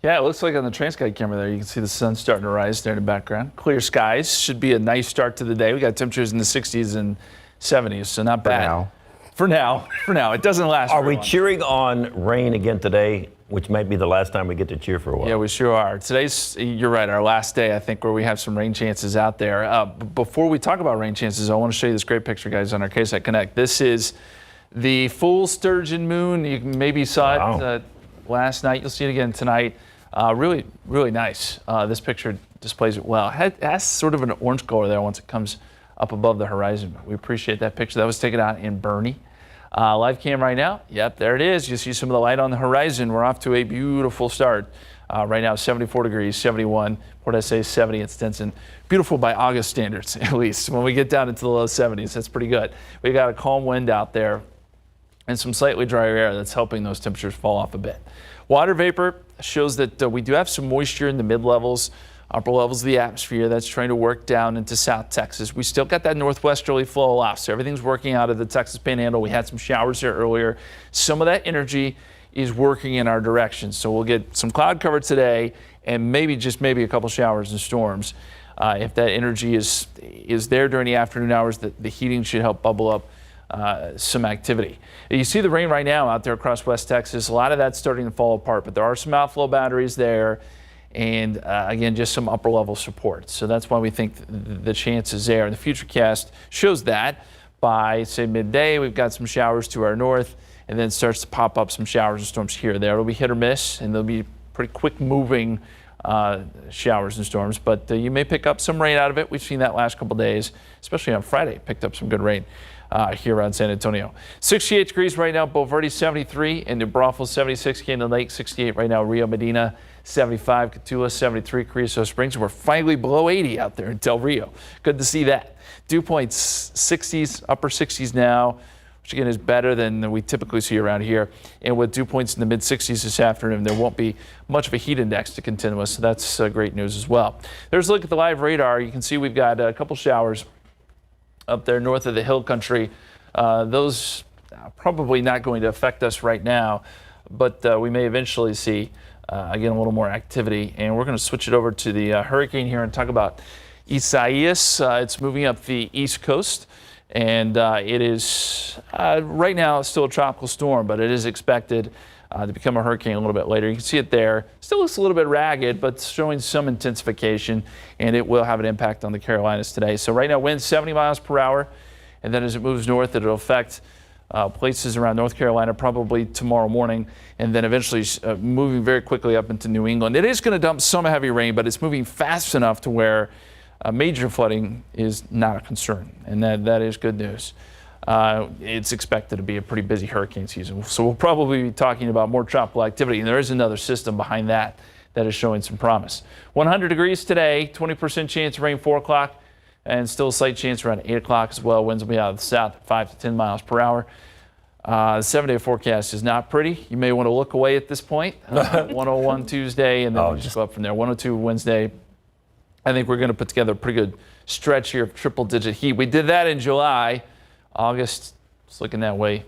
Yeah, it looks like on the TransGuide camera there, you can see the sun starting to rise there in the background. Clear skies, should be a nice start to the day. We got temperatures in the 60s and 70s, so not bad. For now, it doesn't last. Are we cheering on rain again today, which might be the last time we get to cheer for a while? Yeah, we sure are. Today's, you're right, our last day, I think, where we have some rain chances out there. Before we talk about rain chances, I want to show you this great picture, guys, on our KSAT Connect. This is the full sturgeon moon. You maybe saw it last night. You'll see it again tonight. Really, really nice. This picture displays it well. It has sort of an orange color there once it comes up above the horizon. We appreciate that picture. That was taken out in Bernie. Live cam right now. Yep, there it is. You see some of the light on the horizon. We're off to a beautiful start. Right now, 74 degrees, 71. Port SA 70 at Stinson. Beautiful by August standards, at least. When we get down into the low 70s, that's pretty good. We got a calm wind out there and some slightly drier air that's helping those temperatures fall off a bit. Water vapor shows that we do have some moisture in the mid-levels, upper levels of the atmosphere that's trying to work down into South Texas. We still got that northwesterly flow off, so everything's working out of the Texas Panhandle. We had some showers here earlier. Some of that energy is working in our direction. So we'll get some cloud cover today and maybe a couple showers and storms. If that energy is there during the afternoon hours, the heating should help bubble up some activity. You see the rain right now out there across West Texas. A lot of that's starting to fall apart, but there are some outflow boundaries there. And again, just some upper level support. So that's why we think the chance is there. And the Futurecast shows that by, say, midday, we've got some showers to our north, and then starts to pop up some showers and storms here or there. It'll be hit or miss, and they'll be pretty quick moving showers and storms, but you may pick up some rain out of it. We've seen that last couple days, especially on Friday, picked up some good rain here around San Antonio. 68 degrees right now, Bulverde 73, and New Braunfels 76, Canyon Lake 68 right now, Rio Medina 75, Cotulla 73, Carrizo Springs. We're finally below 80 out there in Del Rio. Good to see that. Dew points 60s, upper 60s now, which again is better than we typically see around here. And with dew points in the mid 60s this afternoon, there won't be much of a heat index to contend with, so that's great news as well. There's a look at the live radar. You can see we've got a couple showers up there north of the hill country. Those probably not going to affect us right now, but we may eventually see again a little more activity. And we're going to switch it over to the hurricane here and talk about Isaias. It's moving up the east coast, and it is right now still a tropical storm, but it is expected to become a hurricane a little bit later. You can see it there. Still looks a little bit ragged, but showing some intensification, and it will have an impact on the Carolinas today. So right now, winds 70 miles per hour, and then as it moves north, it'll affect places around North Carolina probably tomorrow morning, and then eventually moving very quickly up into New England. It is going to dump some heavy rain, but it's moving fast enough to where major flooding is not a concern, and that is good news. It's expected to be a pretty busy hurricane season, so we'll probably be talking about more tropical activity, and there is another system behind that is showing some promise. 100 degrees today, 20% chance of rain 4 o'clock, and still a slight chance around 8 o'clock as well. Winds will be out of the south at 5 to 10 miles per hour. The 7-day forecast is not pretty. You may want to look away at this point. 101 Tuesday, and then we'll just go up from there. 102 Wednesday. I think we're going to put together a pretty good stretch here of triple-digit heat. We did that in July. August is looking that way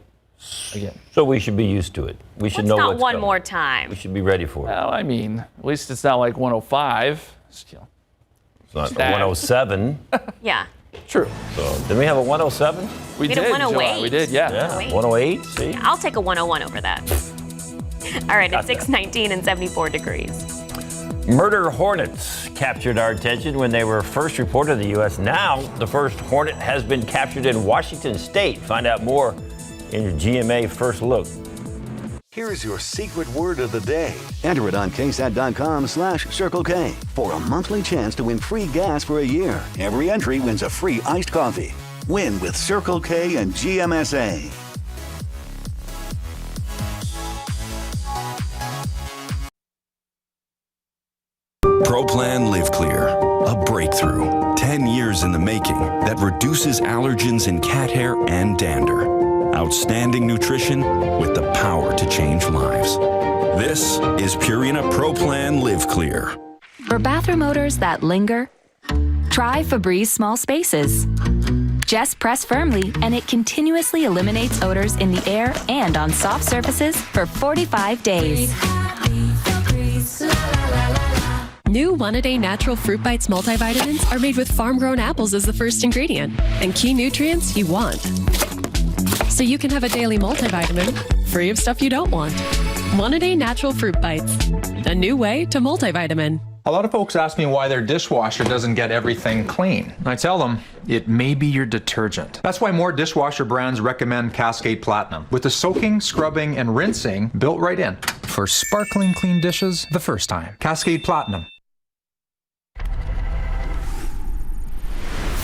again. So we should be used to it. We should know what's not one coming. more time. We should be ready for it. Well, I mean, at least it's not like 105. It's not 107. Yeah. True. So did we have a 107? We did. A 108. We did, yeah. 108. See? I'll take a 101 over that. All right, it's 619 and 74 degrees. Murder hornets captured our attention when they were first reported in the U.S. Now, the first hornet has been captured in Washington State. Find out more in your GMA First Look. Here's your secret word of the day. Enter it on KSAT.com/Circle K for a monthly chance to win free gas for a year. Every entry wins a free iced coffee. Win with Circle K and GMSA. ProPlan Live Clear, a breakthrough, 10 years in the making that reduces allergens in cat hair and dander. Outstanding nutrition with the power to change lives. This is Purina ProPlan Live Clear. For bathroom odors that linger, try Febreze Small Spaces. Just press firmly and it continuously eliminates odors in the air and on soft surfaces for 45 days. New One-A-Day Natural Fruit Bites multivitamins are made with farm-grown apples as the first ingredient and key nutrients you want. So you can have a daily multivitamin free of stuff you don't want. One-A-Day Natural Fruit Bites, a new way to multivitamin. A lot of folks ask me why their dishwasher doesn't get everything clean. I tell them it may be your detergent. That's why more dishwasher brands recommend Cascade Platinum, with the soaking, scrubbing, and rinsing built right in. For sparkling clean dishes the first time. Cascade Platinum.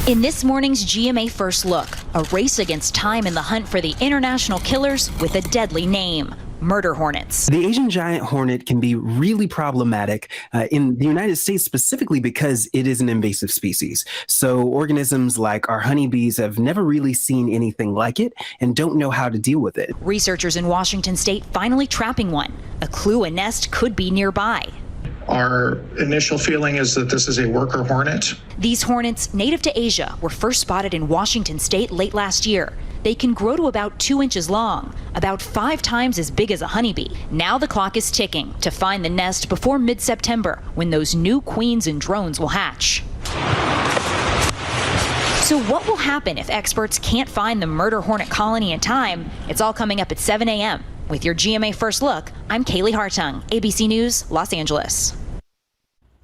In this morning's GMA First Look, a race against time in the hunt for the international killers with a deadly name, murder hornets. The Asian giant hornet can be really problematic in the United States specifically because it is an invasive species. So organisms like our honeybees have never really seen anything like it and don't know how to deal with it. Researchers in Washington State finally trapping one. A clue a nest could be nearby. Our initial feeling is that this is a worker hornet. These hornets, native to Asia, were first spotted in Washington State late last year. they can grow to about 2 inches long, about 5 times as big as a honeybee. Now the clock is ticking to find the nest before mid-September, when those new queens and drones will hatch. So what will happen if experts can't find the murder hornet colony in time? It's all coming up at 7 a.m. With your GMA First Look, I'm Kaylee Hartung, ABC News, Los Angeles.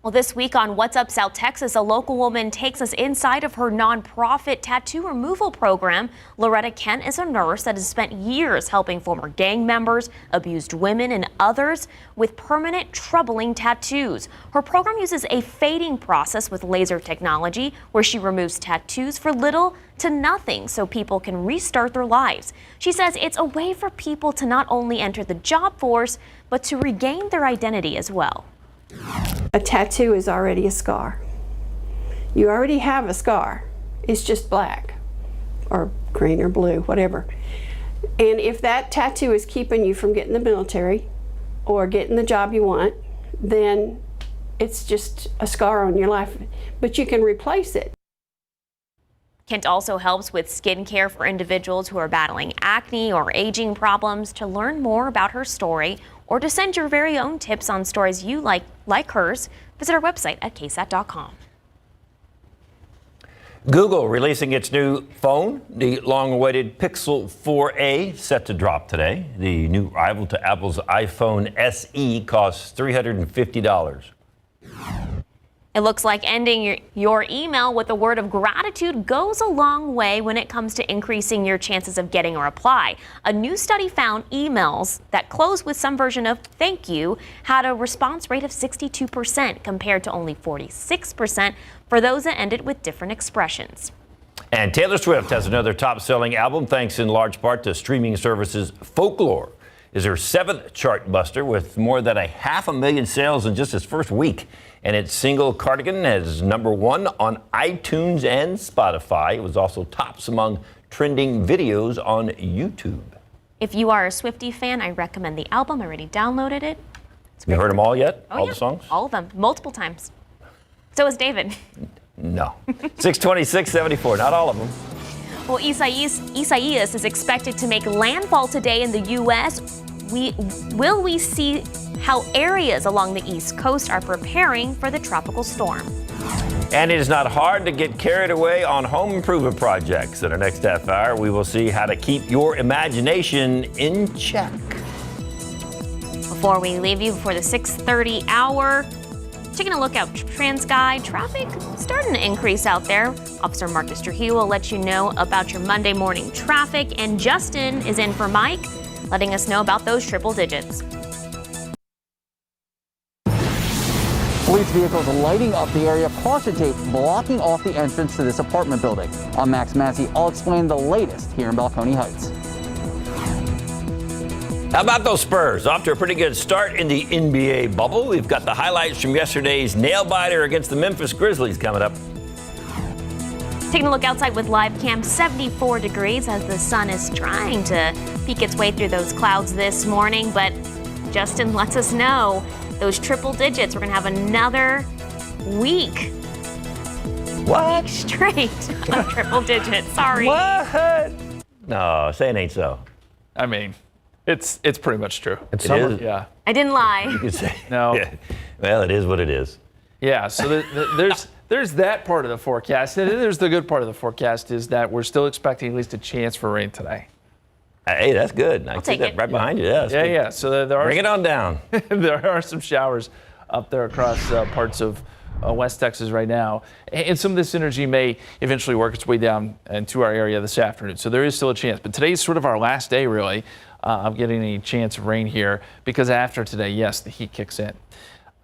Well, this week on What's Up South Texas, a local woman takes us inside of her nonprofit tattoo removal program. Loretta Kent is a nurse that has spent years helping former gang members, abused women, and others with permanent troubling tattoos. Her program uses a fading process with laser technology where she removes tattoos for little to nothing so people can restart their lives. She says it's a way for people to not only enter the job force, but to regain their identity as well. A tattoo is already a scar. You already have a scar. It's just black or green or blue, whatever. And if that tattoo is keeping you from getting the military or getting the job you want, then it's just a scar on your life, but you can replace it. Kent also helps with skincare for individuals who are battling acne or aging problems. To learn more about her story or to send your very own tips on stories you like hers, visit our website at KSAT.com. Google releasing its new phone, the long-awaited Pixel 4a, set to drop today. The new rival to Apple's iPhone SE costs $350. It looks like ending your email with a word of gratitude goes a long way when it comes to increasing your chances of getting a reply. A new study found emails that close with some version of thank you had a response rate of 62% compared to only 46% for those that ended with different expressions. And Taylor Swift has another top-selling album thanks in large part to streaming services. Folklore is her 7th chart buster with more than 500,000 sales in just its first week. And its single Cardigan is #1 on iTunes and Spotify. It was also tops among trending videos on YouTube. If you are a Swiftie fan, I recommend the album. I already downloaded it. You heard them all yet? Oh, all yeah. the songs? All of them, multiple times. So is David. No. 626-74, not all of them. Well, Isaias is expected to make landfall today in the U.S. Will we see how areas along the East Coast are preparing for the tropical storm? And it is not hard to get carried away on home improvement projects. In our next half hour, we will see how to keep your imagination in check. Before we leave you before the 6:30 hour, taking a look at TransGuide, traffic starting to increase out there. Officer Marcus Trujillo will let you know about your Monday morning traffic, and Justin is in for Mike, letting us know about those triple digits. Police vehicles lighting up the area, caution tape blocking off the entrance to this apartment building. I'm Max Massey. I'll explain the latest here in Balcones Heights. How about those Spurs? Off to a pretty good start in the NBA bubble. We've got the highlights from yesterday's nail-biter against the Memphis Grizzlies coming up. Taking a look outside with live cam, 74 degrees as the sun is trying to peek its way through those clouds this morning. But Justin lets us know those triple digits. We're going to have another week. What? Week straight of triple digits. Sorry. What? No, say it ain't so. I mean, it's pretty much true. It's summer. Yeah. I didn't lie. You could say. No. Yeah. Well, it is what it is. Yeah, so there's that part of the forecast. And then there's the good part of the forecast is that we're still expecting at least a chance for rain today. Hey, that's good. I I'll see take that it. right behind you. Yeah, Yeah. So there are Bring it on down. there are some showers up there across parts of West Texas right now. And some of this energy may eventually work its way down into our area this afternoon. So there is still a chance. But today's sort of our last day, really, of getting any chance of rain here because after today, yes, the heat kicks in.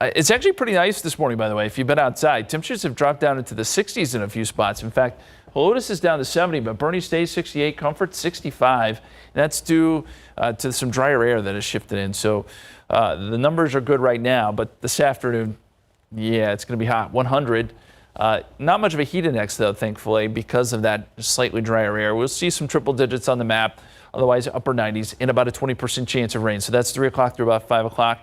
It's actually pretty nice this morning, by the way. If you've been outside, temperatures have dropped down into the 60s in a few spots. In fact, Helotes is down to 70, but Bernie stays 68, Comfort 65. That's due to some drier air that has shifted in. So the numbers are good right now, but this afternoon, yeah, it's going to be hot. 100. Not much of a heat index, though, thankfully, because of that slightly drier air. We'll see some triple digits on the map, otherwise upper 90s, and about a 20% chance of rain. So that's 3 o'clock through about 5 o'clock.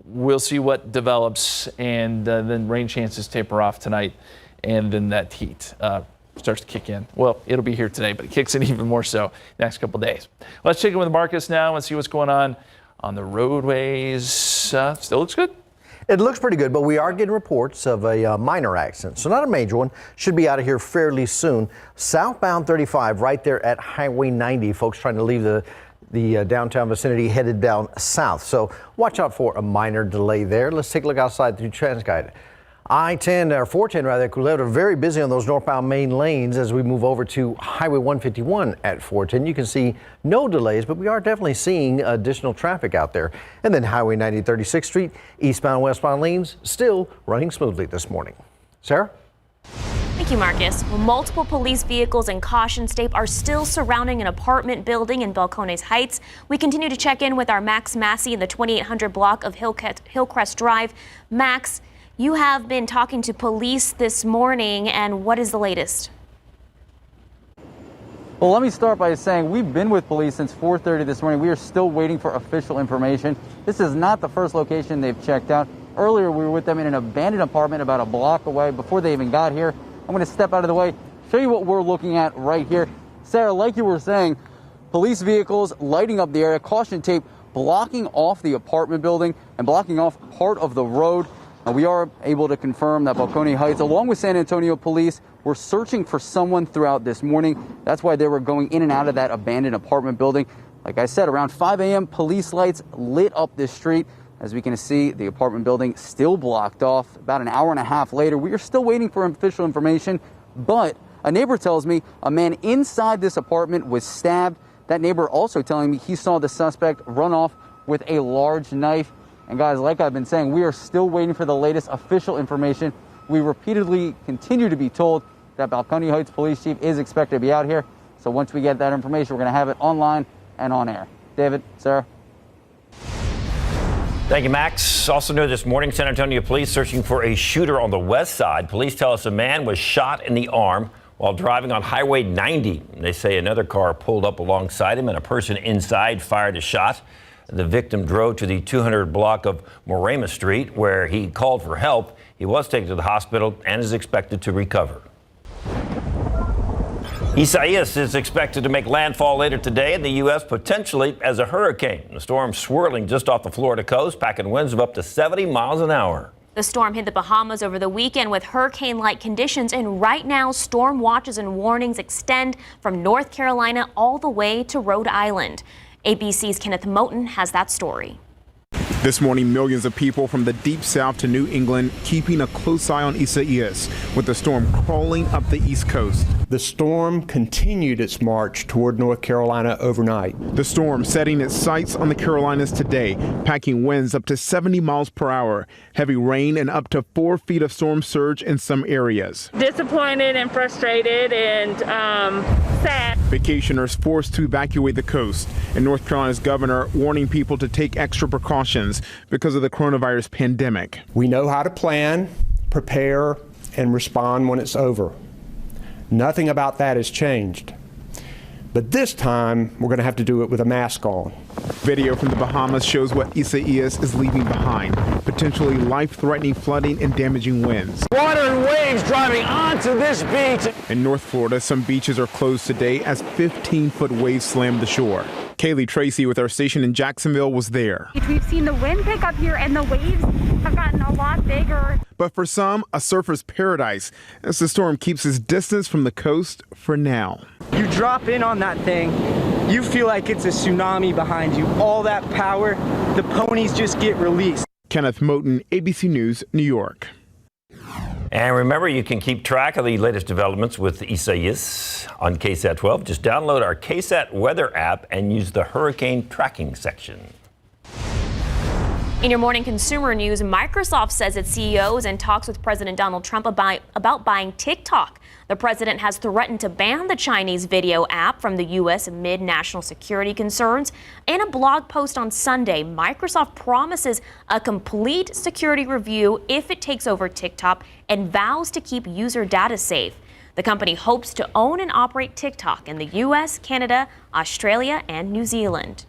We'll see what develops, and then rain chances taper off tonight, and then that heat. starts to kick in. Well, it'll be here today, but it kicks in even more so next couple days. Let's check in with Marcus now and see what's going on the roadways. Still looks good. It looks pretty good, but we are getting reports of a minor accident. So not a major one. Should be out of here fairly soon. Southbound 35 right there at Highway 90. Folks trying to leave the downtown vicinity headed down south. So watch out for a minor delay there. Let's take a look outside through TransGuide. I-10 or 410 rather, Culebra, very busy on those northbound main lanes as we move over to Highway 151 at 410. You can see no delays, but we are definitely seeing additional traffic out there. And then Highway 90, 36th Street, eastbound, westbound lanes still running smoothly this morning. Sarah? Thank you, Marcus. Well, multiple police vehicles and caution tape are still surrounding an apartment building in Balcones Heights. We continue to check in with our Max Massey in the 2800 block of Hillcrest Drive. Max, you have been talking to police this morning, and what is the latest? Well, let me start by saying we've been with police since 4:30 this morning. We are still waiting for official information. This is not the first location they've checked out. Earlier, we were with them in an abandoned apartment about a block away before they even got here. I'm going to step out of the way, show you what we're looking at right here. Sarah, like you were saying, police vehicles lighting up the area, caution tape blocking off the apartment building and blocking off part of the road. We are able to confirm that Balcones Heights, along with San Antonio police, were searching for someone throughout this morning. That's why they were going in and out of that abandoned apartment building. Like I said, around 5 a.m., police lights lit up this street. As we can see, the apartment building still blocked off. About an hour and a half later, we are still waiting for official information. But a neighbor tells me a man inside this apartment was stabbed. That neighbor also telling me he saw the suspect run off with a large knife. And guys, like I've been saying, we are still waiting for the latest official information. We repeatedly continue to be told that Balcones Heights Police Chief is expected to be out here. So once we get that information, we're going to have it online and on air. David, Sarah. Thank you, Max. Also new this morning, San Antonio police searching for a shooter on the west side. Police tell us a man was shot in the arm while driving on Highway 90. They say another car pulled up alongside him and a person inside fired a shot. The victim drove to the 200 block of Morema Street, where he called for help. He was taken to the hospital and is expected to recover. Isaias is expected to make landfall later today in the U.S., potentially as a hurricane. The storm swirling just off the Florida coast, packing winds of up to 70 miles an hour. The storm hit the Bahamas over the weekend with hurricane-like conditions, and right now storm watches and warnings extend from North Carolina all the way to Rhode Island. ABC's Kenneth Moten has that story. This morning, millions of people from the deep south to New England keeping a close eye on Isaias, with the storm crawling up the east coast. The storm continued its march toward North Carolina overnight. The storm setting its sights on the Carolinas today, packing winds up to 70 miles per hour, heavy rain and up to 4 feet of storm surge in some areas. Disappointed and frustrated and sad. Vacationers forced to evacuate the coast, and North Carolina's governor warning people to take extra precautions because of the coronavirus pandemic. We know how to plan, prepare, and respond when it's over. Nothing about that has changed. But this time, we're going to have to do it with a mask on. Video from the Bahamas shows what Isaias is leaving behind, potentially life-threatening flooding and damaging winds. Water and waves driving onto this beach. In North Florida, some beaches are closed today as 15-foot waves slammed the shore. Kaylee Tracy with our station in Jacksonville was there. We've seen the wind pick up here and the waves have gotten a lot bigger. But for some, a surfer's paradise as the storm keeps its distance from the coast for now. You drop in on that thing, you feel like it's a tsunami behind you. All that power, the ponies just get released. Kenneth Moten, ABC News, New York. And remember, you can keep track of the latest developments with Isaias on KSAT 12. Just download our KSAT weather app and use the hurricane tracking section. In your morning consumer news, Microsoft says its CEO is in talks with President Donald Trump about buying TikTok. The president has threatened to ban the Chinese video app from the U.S. amid national security concerns. In a blog post on Sunday, Microsoft promises a complete security review if it takes over TikTok and vows to keep user data safe. The company hopes to own and operate TikTok in the U.S., Canada, Australia, and New Zealand.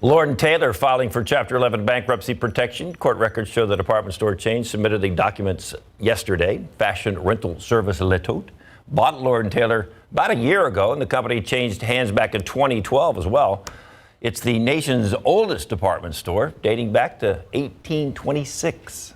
Lord & Taylor filing for Chapter 11 bankruptcy protection. Court records show the department store chain submitted the documents yesterday. Fashion rental service Le Tote bought Lord & Taylor about a year ago, and the company changed hands back in 2012 as well. It's the nation's oldest department store, dating back to 1826.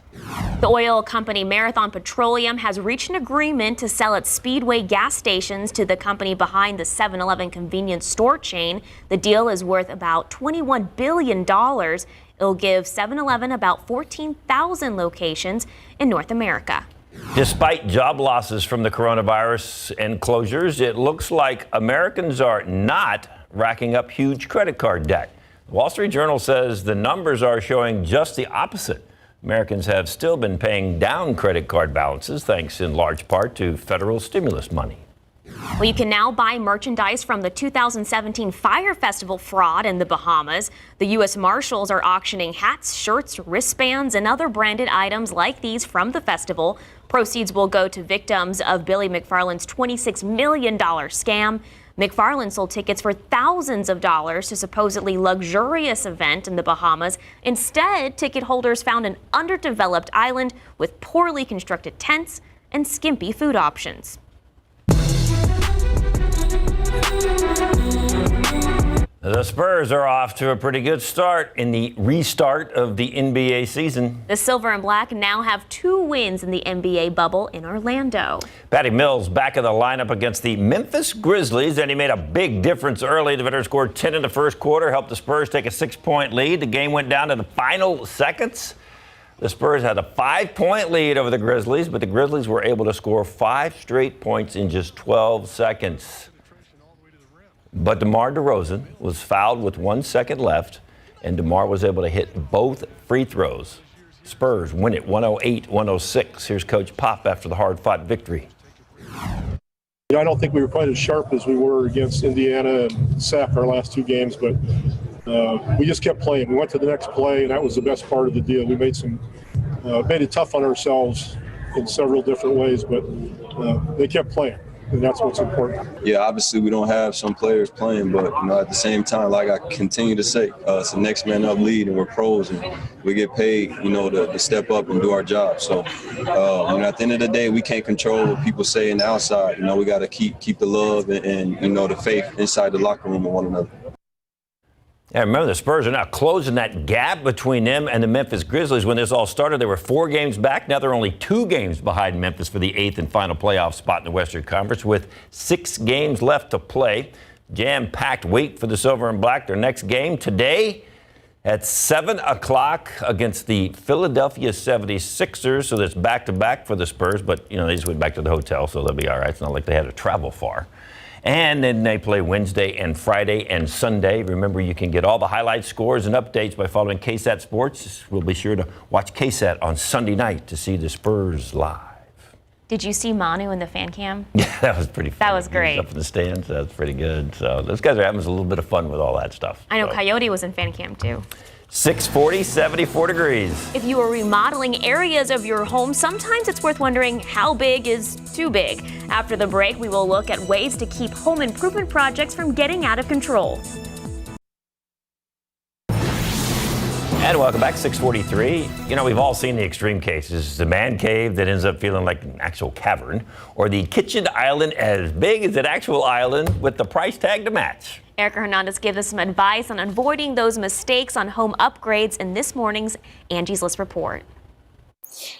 The oil company Marathon Petroleum has reached an agreement to sell its Speedway gas stations to the company behind the 7-Eleven convenience store chain. The deal is worth about $21 billion. It'll give 7-Eleven about 14,000 locations in North America. Despite job losses from the coronavirus and closures, it looks like Americans are not racking up huge credit card debt. The Wall Street Journal says the numbers are showing just the opposite. Americans have still been paying down credit card balances, thanks in large part to federal stimulus money. Well, you can now buy merchandise from the 2017 Fire Festival fraud in the Bahamas. The U.S. Marshals are auctioning hats, shirts, wristbands, and other branded items like these from the festival. Proceeds will go to victims of Billy McFarland's $26 million scam. McFarland sold tickets for thousands of dollars to supposedly luxurious event in the Bahamas. Instead, ticket holders found an underdeveloped island with poorly constructed tents and skimpy food options. The Spurs are off to a pretty good start in the restart of the NBA season. The Silver and Black now have 2 wins in the NBA bubble in Orlando. Patty Mills back in the lineup against the Memphis Grizzlies, and he made a big difference early. The veteran scored 10 in the first quarter, helped the Spurs take a 6-point lead. The game went down to the final seconds. The Spurs had a 5-point lead over the Grizzlies, but the Grizzlies were able to score 5 straight points in just 12 seconds. But DeMar DeRozan was fouled with 1 second left, and DeMar was able to hit both free throws. Spurs win it 108-106. Here's Coach Pop after the hard-fought victory. I don't think we were quite as sharp as we were against Indiana and Sac our last 2 games, but we just kept playing. We went to the next play, and that was the best part of the deal. We made it tough on ourselves in several different ways, but they kept playing. And that's what's important. Yeah, obviously we don't have some players playing, but at the same time, like I continue to say, it's the next man up lead, and we're pros, and we get paid, to step up and do our job. So, at the end of the day, we can't control what people say in the outside. We got to keep the love and the faith inside the locker room of one another. Yeah, remember, the Spurs are now closing that gap between them and the Memphis Grizzlies. When this all started, they were 4 games back. Now they're only 2 games behind Memphis for the 8th and final playoff spot in the Western Conference with 6 games left to play. Jam-packed week for the Silver and Black. Their next game today at 7 o'clock against the Philadelphia 76ers. So that's back-to-back for the Spurs. But, they just went back to the hotel, so they'll be all right. It's not like they had to travel far. And then they play Wednesday and Friday and Sunday. Remember, you can get all the highlights, scores, and updates by following KSAT Sports. We'll be sure to watch KSAT on Sunday night to see the Spurs live. Did you see Manu in the fan cam? Yeah, that was pretty fun. That was great. He was up in the stands. That was pretty good. So those guys are having a little bit of fun with all that stuff. I know Coyote was in fan cam, too. 640, 74 degrees. If you are remodeling areas of your home, sometimes it's worth wondering how big is too big. After the break, we will look at ways to keep home improvement projects from getting out of control. And welcome back, 643. We've all seen the extreme cases. The man cave that ends up feeling like an actual cavern, or the kitchen island as big as an actual island with the price tag to match. Erica Hernandez gives us some advice on avoiding those mistakes on home upgrades in this morning's Angie's List report.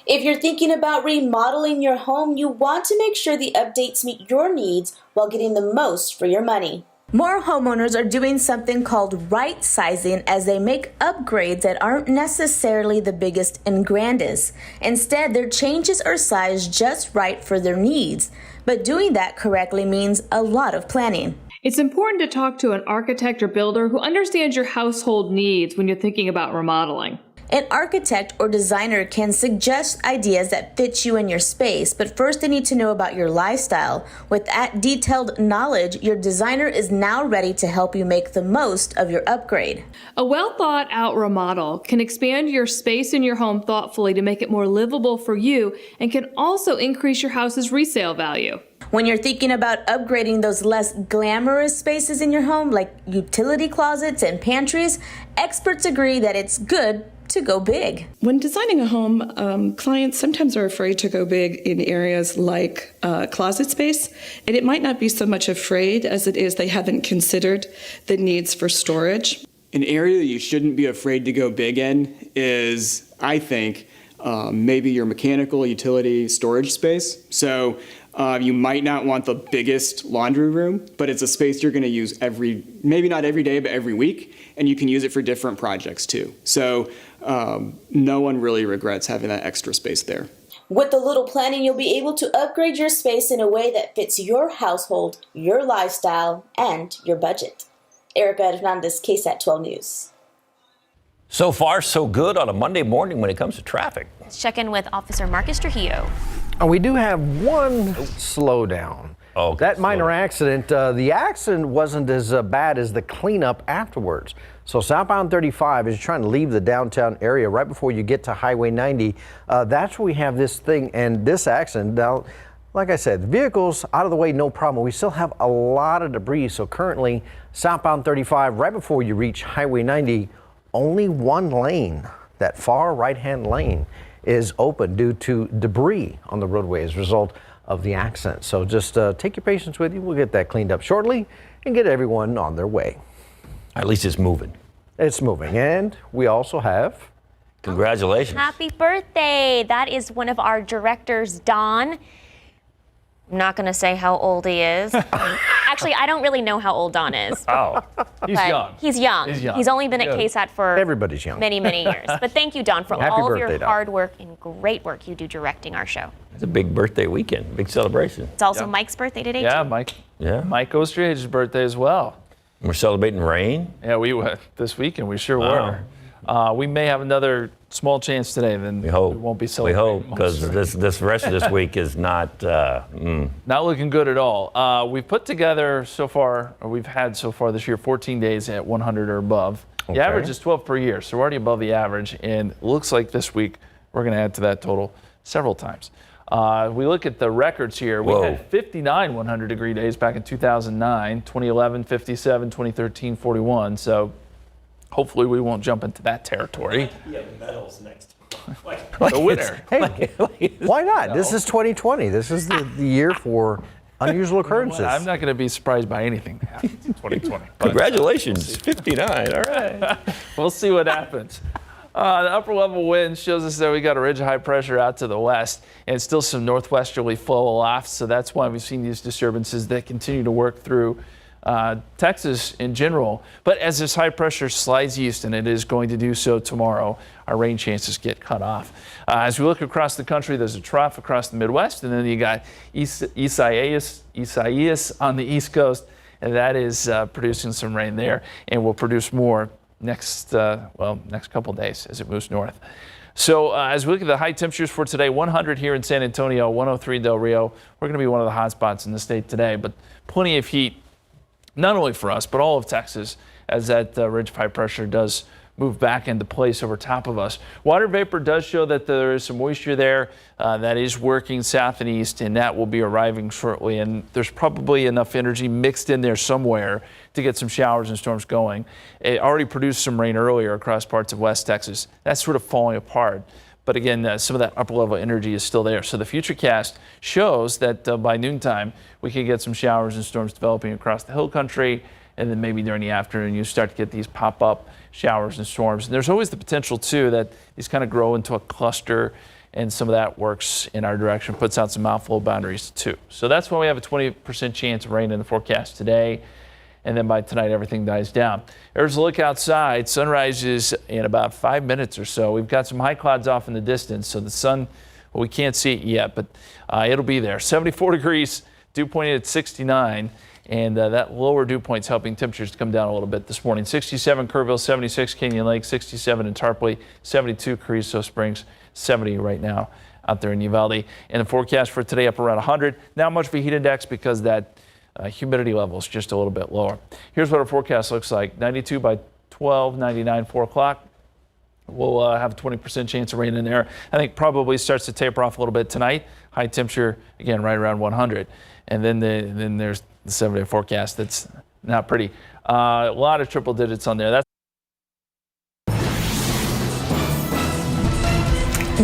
If you're thinking about remodeling your home, you want to make sure the updates meet your needs while getting the most for your money. More homeowners are doing something called right sizing as they make upgrades that aren't necessarily the biggest and grandest. Instead, their changes are sized just right for their needs. But doing that correctly means a lot of planning. It's important to talk to an architect or builder who understands your household needs when you're thinking about remodeling. An architect or designer can suggest ideas that fit you and your space, but first they need to know about your lifestyle. With that detailed knowledge, your designer is now ready to help you make the most of your upgrade. A well-thought-out remodel can expand your space in your home thoughtfully to make it more livable for you and can also increase your house's resale value. When you're thinking about upgrading those less glamorous spaces in your home, like utility closets and pantries, experts agree that it's good to go big. When designing a home, clients sometimes are afraid to go big in areas like closet space, and it might not be so much afraid as it is they haven't considered the needs for storage. An area that you shouldn't be afraid to go big in is, I think, maybe your mechanical utility storage space. So you might not want the biggest laundry room, but it's a space you're going to use maybe not every day, but every week, and you can use it for different projects too. So no one really regrets having that extra space there. With a little planning, you'll be able to upgrade your space in a way that fits your household, your lifestyle, and your budget. Erica Hernandez, KSAT 12 News. So far, so good on a Monday morning when it comes to traffic. Let's check in with Officer Marcus Trujillo. We do have one slowdown. That minor accident, the accident wasn't as bad as the cleanup afterwards. So southbound 35 is trying to leave the downtown area right before you get to Highway 90. That's where we have this thing and this accident. Now, like I said, the vehicles out of the way, no problem. We still have a lot of debris. So currently, southbound 35, right before you reach Highway 90, only one lane, that far right-hand lane, is open due to debris on the roadway as a result of the accident. So just take your patience with you. We'll get that cleaned up shortly and get everyone on their way. At least it's moving. It's moving. And we also have... Congratulations. Happy birthday. That is one of our directors, Don. I'm not going to say how old he is. Actually, I don't really know how old Don is. Oh, he's young. He's young. He's only been at KSAT for everybody's young. many, many years. But thank you, Don, for Happy all of birthday, your Don. hard work and great work you do directing our show. It's a big birthday weekend, big celebration. It's also Mike's birthday today, Yeah, too. Mike. Yeah. Mike Ostrage's birthday as well. We're celebrating rain. Yeah, we were this weekend. We sure were. We may have another small chance today. Then we won't be We celebrating. hope, because this rest of this week is not... Not looking good at all. We've put together so far, or we've had so far this year, 14 days at 100 or above. Okay. The average is 12 per year, so we're already above the average. And it looks like this week we're going to add to that total several times. We look at the records here. We had 59 100-degree days back in 2009, 2011, 57, 2013, 41. So hopefully we won't jump into that territory. Yeah, medals next. The winner. Hey, why not? This is 2020. This is the year for unusual occurrences. I'm not going to be surprised by anything that happens in 2020. Congratulations, 59. All right. We'll see what happens. The upper level wind shows us that we got a ridge of high pressure out to the west and still some northwesterly flow aloft. So that's why we've seen these disturbances that continue to work through Texas in general. But as this high pressure slides east, and it is going to do so tomorrow, our rain chances get cut off. As we look across the country, there's a trough across the Midwest, and then you got Isaias on the East Coast, and that is producing some rain there, and will produce more next couple days as it moves north. So as we look at the high temperatures for today, 100 here in San Antonio, 103 Del Rio. We're going to be one of the hot spots in the state today, but plenty of heat, not only for us, but all of Texas, as that ridge of high pressure does move back into place over top of us. Water vapor does show that there is some moisture there that is working south and east, and that will be arriving shortly. And there's probably enough energy mixed in there somewhere to get some showers and storms going. It already produced some rain earlier across parts of West Texas. That's sort of falling apart. But again, some of that upper level energy is still there. So the futurecast shows that by noontime, we could get some showers and storms developing across the hill country. And then maybe during the afternoon, you start to get these pop-up showers and storms. And there's always the potential, too, that these kind of grow into a cluster, and some of that works in our direction, puts out some outflow boundaries, too. So that's why we have a 20% chance of rain in the forecast today. And then by tonight, everything dies down. There's a look outside. Sunrise is in about 5 minutes or so. We've got some high clouds off in the distance, so the sun, well, we can't see it yet, but it'll be there. 74 degrees, dew point at 69. And that lower dew point is helping temperatures to come down a little bit this morning. 67 Kerrville, 76 Canyon Lake, 67 in Tarpley, 72 Carrizo Springs, 70 right now out there in Uvalde. And the forecast for today up around 100. Not much of a heat index because that humidity level is just a little bit lower. Here's what our forecast looks like. 92 by 12, 99, 4 o'clock. We'll have a 20% chance of rain in there. I think probably starts to taper off a little bit tonight. High temperature, again, right around 100. And then there's the 7-day forecast. That's not pretty. A lot of triple digits on there. That's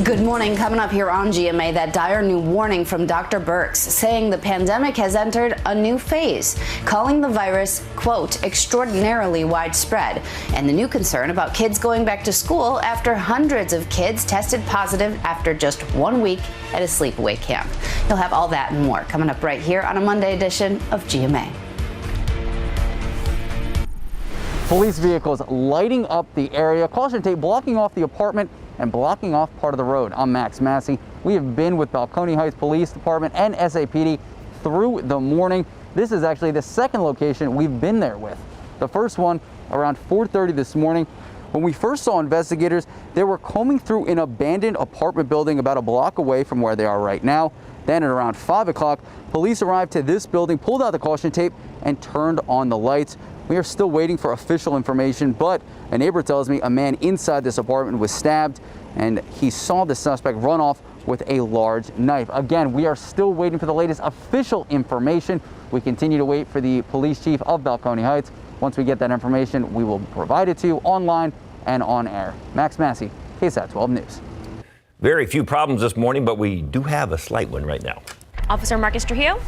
Good morning. Coming up here on GMA, that dire new warning from Dr. Birx saying the pandemic has entered a new phase, calling the virus, quote, extraordinarily widespread, and the new concern about kids going back to school after hundreds of kids tested positive after just 1 week at a sleepaway camp. You'll have all that and more coming up right here on a Monday edition of GMA. Police vehicles lighting up the area, caution tape blocking off the apartment and blocking off part of the road. I'm Max Massey. We have been with Balcones Heights Police Department and SAPD through the morning. This is actually the second location we've been there with. The first one around 4:30 this morning. When we first saw investigators, they were combing through an abandoned apartment building about a block away from where they are right now. Then at around 5 o'clock, police arrived to this building, pulled out the caution tape, and turned on the lights. We are still waiting for official information, but a neighbor tells me a man inside this apartment was stabbed and he saw the suspect run off with a large knife. Again, we are still waiting for the latest official information. We continue to wait for the police chief of Balcones Heights. Once we get that information, we will provide it to you online and on air. Max Massey, KSAT 12 News. Very few problems this morning, but we do have a slight one right now. Officer Marcus Trujillo?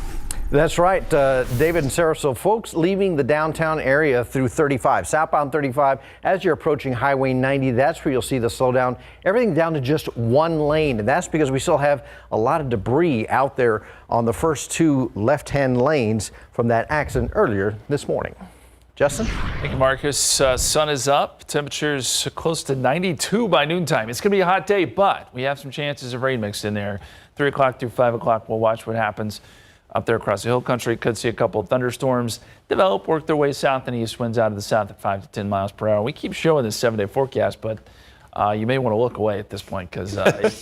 That's right, David and Sarah. So folks leaving the downtown area through 35, southbound 35, as you're approaching Highway 90, that's where you'll see the slowdown. Everything down to just one lane, and that's because we still have a lot of debris out there on the first two left-hand lanes from that accident earlier this morning. Justin? Thank you, Marcus. Sun is up. Temperatures close to 92 by noontime. It's going to be a hot day, but we have some chances of rain mixed in there. 3 o'clock through 5 o'clock, we'll watch what happens up there across the hill country. Could see a couple of thunderstorms develop, work their way south and east. Winds out of the south at 5 to 10 miles per hour. We keep showing this 7-day forecast, but you may want to look away at this point because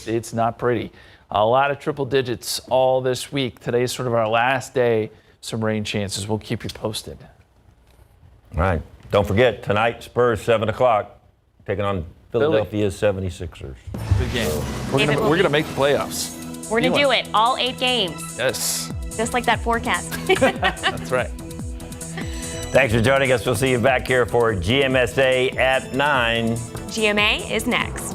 it's not pretty. A lot of triple digits all this week. Today is sort of our last day. Some rain chances. We'll keep you posted. All right. Don't forget, tonight, Spurs, 7 o'clock, taking on Philadelphia's 76ers. Good game. We're going to make the playoffs. We're going to do it. All 8 games. Yes. Just like that forecast. That's right. Thanks for joining us. We'll see you back here for GMSA at 9. GMA is next.